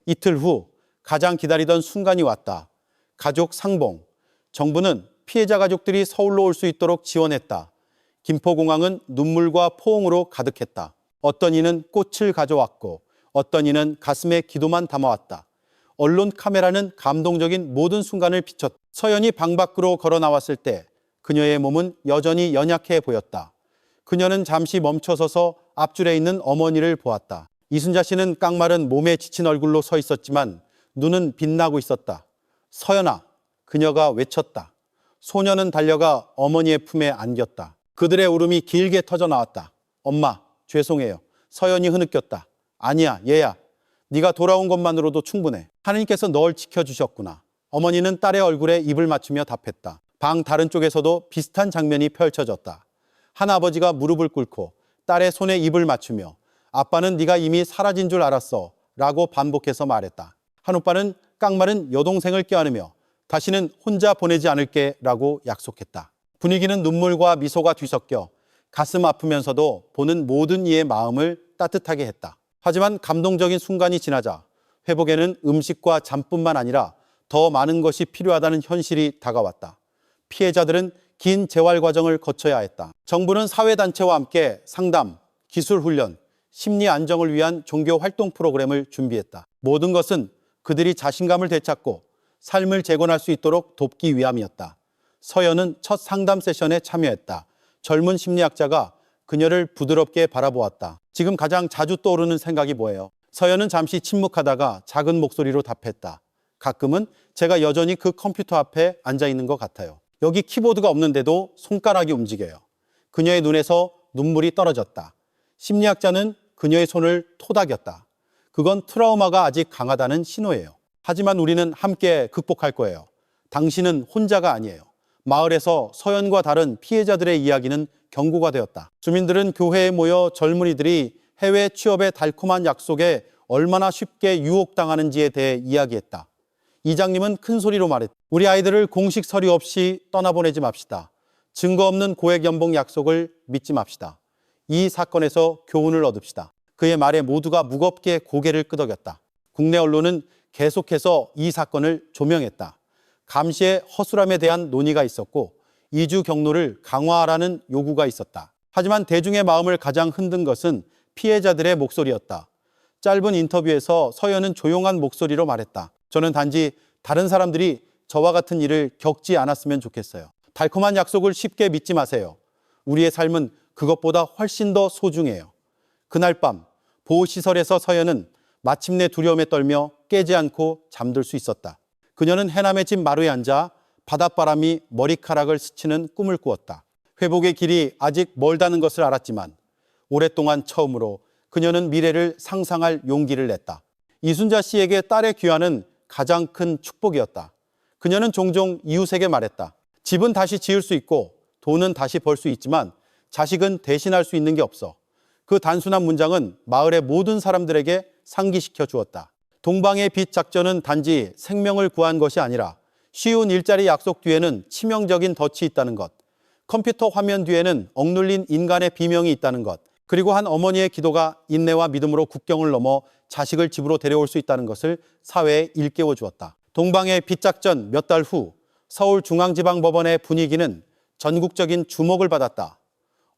이틀 후 가장 기다리던 순간이 왔다. 가족 상봉. 정부는 피해자 가족들이 서울로 올 수 있도록 지원했다. 김포공항은 눈물과 포옹으로 가득했다. 어떤 이는 꽃을 가져왔고 어떤 이는 가슴에 기도만 담아왔다. 언론 카메라는 감동적인 모든 순간을 비췄다. 서연이 방 밖으로 걸어 나왔을 때 그녀의 몸은 여전히 연약해 보였다. 그녀는 잠시 멈춰서서 앞줄에 있는 어머니를 보았다. 이순자 씨는 깡마른 몸에 지친 얼굴로 서 있었지만 눈은 빛나고 있었다. 서연아, 그녀가 외쳤다. 소녀는 달려가 어머니의 품에 안겼다. 그들의 울음이 길게 터져 나왔다. 엄마, 죄송해요. 서연이 흐느꼈다. 아니야, 얘야. 네가 돌아온 것만으로도 충분해. 하느님께서 널 지켜주셨구나. 어머니는 딸의 얼굴에 입을 맞추며 답했다. 방 다른 쪽에서도 비슷한 장면이 펼쳐졌다. 한 아버지가 무릎을 꿇고 딸의 손에 입을 맞추며 아빠는 네가 이미 사라진 줄 알았어 라고 반복해서 말했다. 한 오빠는 깡마른 여동생을 껴안으며 다시는 혼자 보내지 않을게 라고 약속했다. 분위기는 눈물과 미소가 뒤섞여 가슴 아프면서도 보는 모든 이의 마음을 따뜻하게 했다. 하지만 감동적인 순간이 지나자 회복에는 음식과 잠뿐만 아니라 더 많은 것이 필요하다는 현실이 다가왔다. 피해자들은 긴 재활 과정을 거쳐야 했다. 정부는 사회단체와 함께 상담, 기술훈련, 심리 안정을 위한 종교 활동 프로그램을 준비했다. 모든 것은 그들이 자신감을 되찾고 삶을 재건할 수 있도록 돕기 위함이었다. 서연은 첫 상담 세션에 참여했다. 젊은 심리학자가 그녀를 부드럽게 바라보았다. 지금 가장 자주 떠오르는 생각이 뭐예요? 서연은 잠시 침묵하다가 작은 목소리로 답했다. 가끔은 제가 여전히 그 컴퓨터 앞에 앉아 있는 것 같아요. 여기 키보드가 없는데도 손가락이 움직여요. 그녀의 눈에서 눈물이 떨어졌다. 심리학자는 그녀의 손을 토닥였다. 그건 트라우마가 아직 강하다는 신호예요. 하지만 우리는 함께 극복할 거예요. 당신은 혼자가 아니에요. 마을에서 서연과 다른 피해자들의 이야기는 경고가 되었다. 주민들은 교회에 모여 젊은이들이 해외 취업의 달콤한 약속에 얼마나 쉽게 유혹당하는지에 대해 이야기했다. 이장님은 큰 소리로 말했다. 우리 아이들을 공식 서류 없이 떠나보내지 맙시다. 증거 없는 고액 연봉 약속을 믿지 맙시다. 이 사건에서 교훈을 얻읍시다. 그의 말에 모두가 무겁게 고개를 끄덕였다. 국내 언론은 계속해서 이 사건을 조명했다. 감시의 허술함에 대한 논의가 있었고 이주 경로를 강화하라는 요구가 있었다. 하지만 대중의 마음을 가장 흔든 것은 피해자들의 목소리였다. 짧은 인터뷰에서 서연은 조용한 목소리로 말했다. 저는 단지 다른 사람들이 저와 같은 일을 겪지 않았으면 좋겠어요. 달콤한 약속을 쉽게 믿지 마세요. 우리의 삶은 그것보다 훨씬 더 소중해요. 그날 밤 보호시설에서 서연은 마침내 두려움에 떨며 깨지 않고 잠들 수 있었다. 그녀는 해남의 집 마루에 앉아 바닷바람이 머리카락을 스치는 꿈을 꾸었다. 회복의 길이 아직 멀다는 것을 알았지만 오랫동안 처음으로 그녀는 미래를 상상할 용기를 냈다. 이순자 씨에게 딸의 귀환은 가장 큰 축복이었다. 그녀는 종종 이웃에게 말했다. 집은 다시 지을 수 있고 돈은 다시 벌 수 있지만 자식은 대신할 수 있는 게 없어. 그 단순한 문장은 마을의 모든 사람들에게 상기시켜 주었다. 동방의 빛 작전은 단지 생명을 구한 것이 아니라 쉬운 일자리 약속 뒤에는 치명적인 덫이 있다는 것, 컴퓨터 화면 뒤에는 억눌린 인간의 비명이 있다는 것, 그리고 한 어머니의 기도가 인내와 믿음으로 국경을 넘어 자식을 집으로 데려올 수 있다는 것을 사회에 일깨워 주었다. 동방의 빛 작전 몇 달 후 서울중앙지방법원의 분위기는 전국적인 주목을 받았다.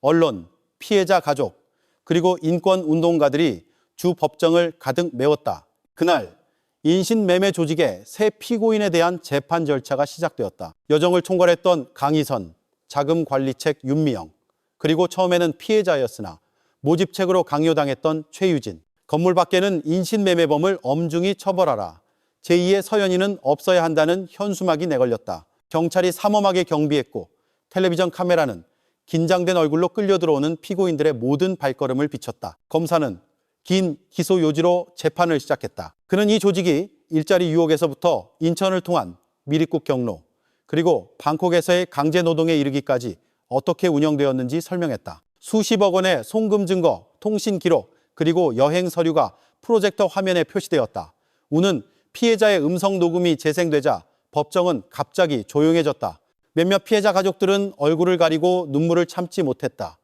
언론, 피해자 가족, 그리고 인권운동가들이 주 법정을 가득 메웠다. 그날 인신매매 조직의 새 피고인에 대한 재판 절차가 시작되었다. 여정을 총괄했던 강희선, 자금관리책 윤미영, 그리고 처음에는 피해자였으나 모집책으로 강요당했던 최유진. 건물 밖에는 인신매매범을 엄중히 처벌하라. 제2의 서연이는 없어야 한다는 현수막이 내걸렸다. 경찰이 삼엄하게 경비했고 텔레비전 카메라는 긴장된 얼굴로 끌려 들어오는 피고인들의 모든 발걸음을 비췄다. 검사는 긴 기소 요지로 재판을 시작했다. 그는 이 조직이 일자리 유혹에서부터 인천을 통한 미리국 경로, 그리고 방콕에서의 강제 노동에 이르기까지 어떻게 운영되었는지 설명했다. 수십억 원의 송금 증거, 통신 기록, 그리고 여행 서류가 프로젝터 화면에 표시되었다. 우는 피해자의 음성 녹음이 재생되자 법정은 갑자기 조용해졌다. 몇몇 피해자 가족들은 얼굴을 가리고 눈물을 참지 못했다.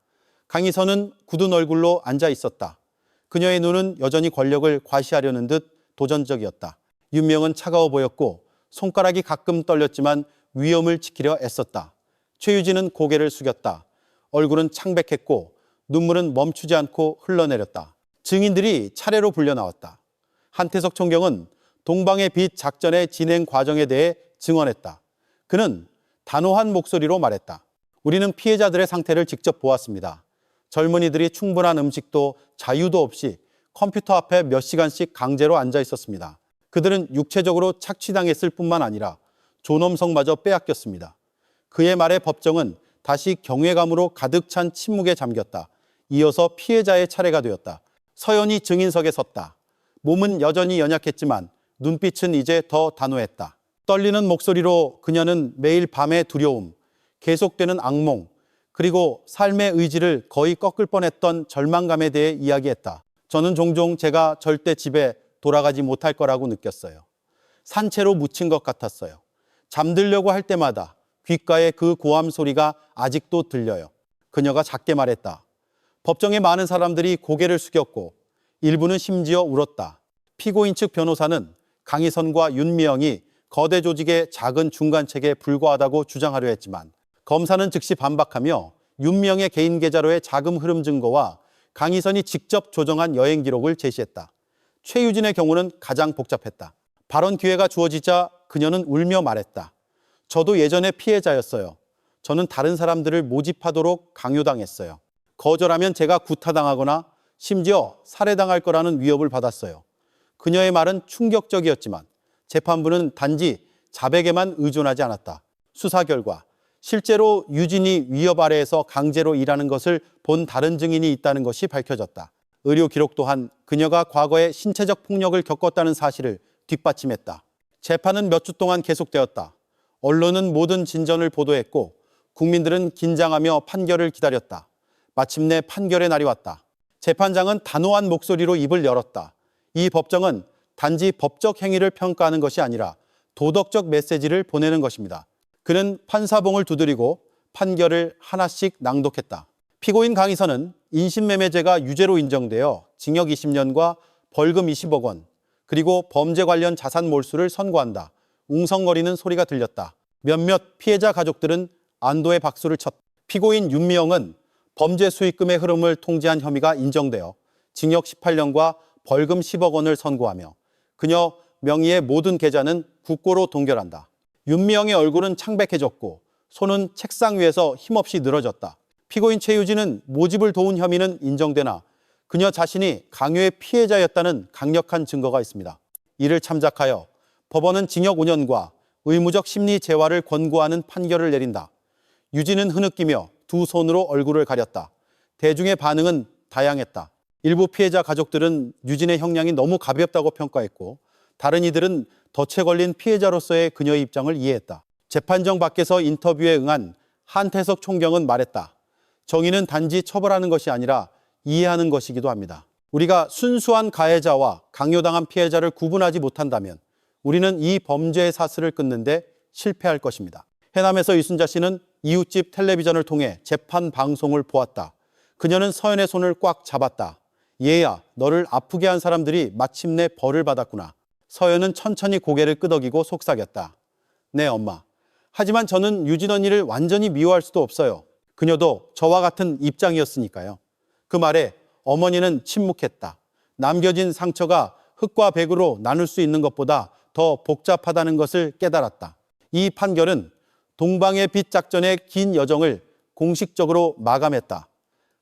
강희선은 굳은 얼굴로 앉아 있었다. 그녀의 눈은 여전히 권력을 과시하려는 듯 도전적이었다. 윤명은 차가워 보였고 손가락이 가끔 떨렸지만 위험을 지키려 애썼다. 최유진은 고개를 숙였다. 얼굴은 창백했고 눈물은 멈추지 않고 흘러내렸다. 증인들이 차례로 불려 나왔다. 한태석 총경은 동방의 빛 작전의 진행 과정에 대해 증언했다. 그는 단호한 목소리로 말했다. 우리는 피해자들의 상태를 직접 보았습니다. 젊은이들이 충분한 음식도 자유도 없이 컴퓨터 앞에 몇 시간씩 강제로 앉아 있었습니다. 그들은 육체적으로 착취당했을 뿐만 아니라 존엄성마저 빼앗겼습니다. 그의 말에 법정은 다시 경외감으로 가득 찬 침묵에 잠겼다. 이어서 피해자의 차례가 되었다. 서연이 증인석에 섰다. 몸은 여전히 연약했지만 눈빛은 이제 더 단호했다. 떨리는 목소리로 그녀는 매일 밤의 두려움, 계속되는 악몽, 그리고 삶의 의지를 거의 꺾을 뻔했던 절망감에 대해 이야기했다. 저는 종종 제가 절대 집에 돌아가지 못할 거라고 느꼈어요. 산채로 묻힌 것 같았어요. 잠들려고 할 때마다 귓가에 그 고함 소리가 아직도 들려요. 그녀가 작게 말했다. 법정에 많은 사람들이 고개를 숙였고 일부는 심지어 울었다. 피고인 측 변호사는 강희선과 윤미영이 거대 조직의 작은 중간책에 불과하다고 주장하려 했지만 검사는 즉시 반박하며 윤미영의 개인 계좌로의 자금 흐름 증거와 강희선이 직접 조정한 여행 기록을 제시했다. 최유진의 경우는 가장 복잡했다. 발언 기회가 주어지자 그녀는 울며 말했다. 저도 예전에 피해자였어요. 저는 다른 사람들을 모집하도록 강요당했어요. 거절하면 제가 구타당하거나 심지어 살해당할 거라는 위협을 받았어요. 그녀의 말은 충격적이었지만 재판부는 단지 자백에만 의존하지 않았다. 수사 결과 실제로 유진이 위협 아래에서 강제로 일하는 것을 본 다른 증인이 있다는 것이 밝혀졌다. 의료 기록 또한 그녀가 과거에 신체적 폭력을 겪었다는 사실을 뒷받침했다. 재판은 몇 주 동안 계속되었다. 언론은 모든 진전을 보도했고 국민들은 긴장하며 판결을 기다렸다. 마침내 판결의 날이 왔다. 재판장은 단호한 목소리로 입을 열었다. 이 법정은 단지 법적 행위를 평가하는 것이 아니라 도덕적 메시지를 보내는 것입니다. 그는 판사봉을 두드리고 판결을 하나씩 낭독했다. 피고인 강희선은 인신매매죄가 유죄로 인정되어 징역 20년과 벌금 20억 원, 그리고 범죄 관련 자산 몰수를 선고한다. 웅성거리는 소리가 들렸다. 몇몇 피해자 가족들은 안도의 박수를 쳤다. 피고인 윤미영은 범죄 수익금의 흐름을 통제한 혐의가 인정되어 징역 18년과 벌금 10억 원을 선고하며 그녀 명의의 모든 계좌는 국고로 동결한다. 윤미영의 얼굴은 창백해졌고 손은 책상 위에서 힘없이 늘어졌다. 피고인 최유진은 모집을 도운 혐의는 인정되나 그녀 자신이 강요의 피해자였다는 강력한 증거가 있습니다. 이를 참작하여 법원은 징역 5년과 의무적 심리 재활을 권고하는 판결을 내린다. 유진은 흐느끼며 두 손으로 얼굴을 가렸다. 대중의 반응은 다양했다. 일부 피해자 가족들은 유진의 형량이 너무 가볍다고 평가했고 다른 이들은 덫에 걸린 피해자로서의 그녀의 입장을 이해했다. 재판정 밖에서 인터뷰에 응한 한태석 총경은 말했다. 정의는 단지 처벌하는 것이 아니라 이해하는 것이기도 합니다. 우리가 순수한 가해자와 강요당한 피해자를 구분하지 못한다면 우리는 이 범죄의 사슬을 끊는데 실패할 것입니다. 해남에서 이순자 씨는 이웃집 텔레비전을 통해 재판 방송을 보았다. 그녀는 서연의 손을 꽉 잡았다. 얘야, 너를 아프게 한 사람들이 마침내 벌을 받았구나. 서연은 천천히 고개를 끄덕이고 속삭였다. 네, 엄마. 하지만 저는 유진 언니를 완전히 미워할 수도 없어요. 그녀도 저와 같은 입장이었으니까요. 그 말에 어머니는 침묵했다. 남겨진 상처가 흙과 백으로 나눌 수 있는 것보다 더 복잡하다는 것을 깨달았다. 이 판결은 동방의 빛 작전의 긴 여정을 공식적으로 마감했다.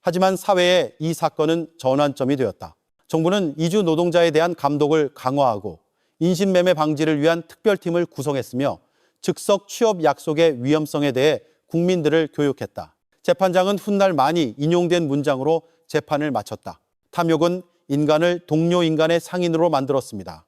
하지만 사회에 이 사건은 전환점이 되었다. 정부는 이주 노동자에 대한 감독을 강화하고 인신매매 방지를 위한 특별팀을 구성했으며 즉석 취업 약속의 위험성에 대해 국민들을 교육했다. 재판장은 훗날 많이 인용된 문장으로 재판을 마쳤다. 탐욕은 인간을 동료 인간의 상인으로 만들었습니다.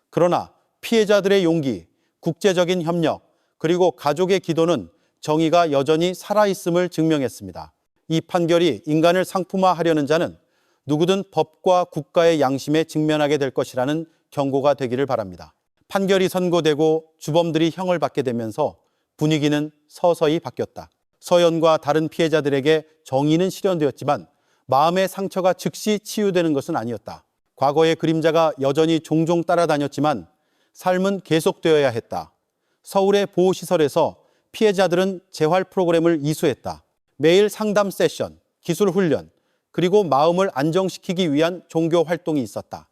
그러나 피해자들의 용기, 국제적인 협력, 그리고 가족의 기도는 정의가 여전히 살아있음을 증명했습니다. 이 판결이 인간을 상품화하려는 자는 누구든 법과 국가의 양심에 직면하게 될 것이라는 경고가 되기를 바랍니다. 판결이 선고되고 주범들이 형을 받게 되면서 분위기는 서서히 바뀌었다. 서연과 다른 피해자들에게 정의는 실현되었지만 마음의 상처가 즉시 치유되는 것은 아니었다. 과거의 그림자가 여전히 종종 따라다녔지만 삶은 계속되어야 했다. 서울의 보호시설에서 피해자들은 재활 프로그램을 이수했다. 매일 상담 세션, 기술 훈련, 그리고 마음을 안정시키기 위한 종교 활동이 있었다.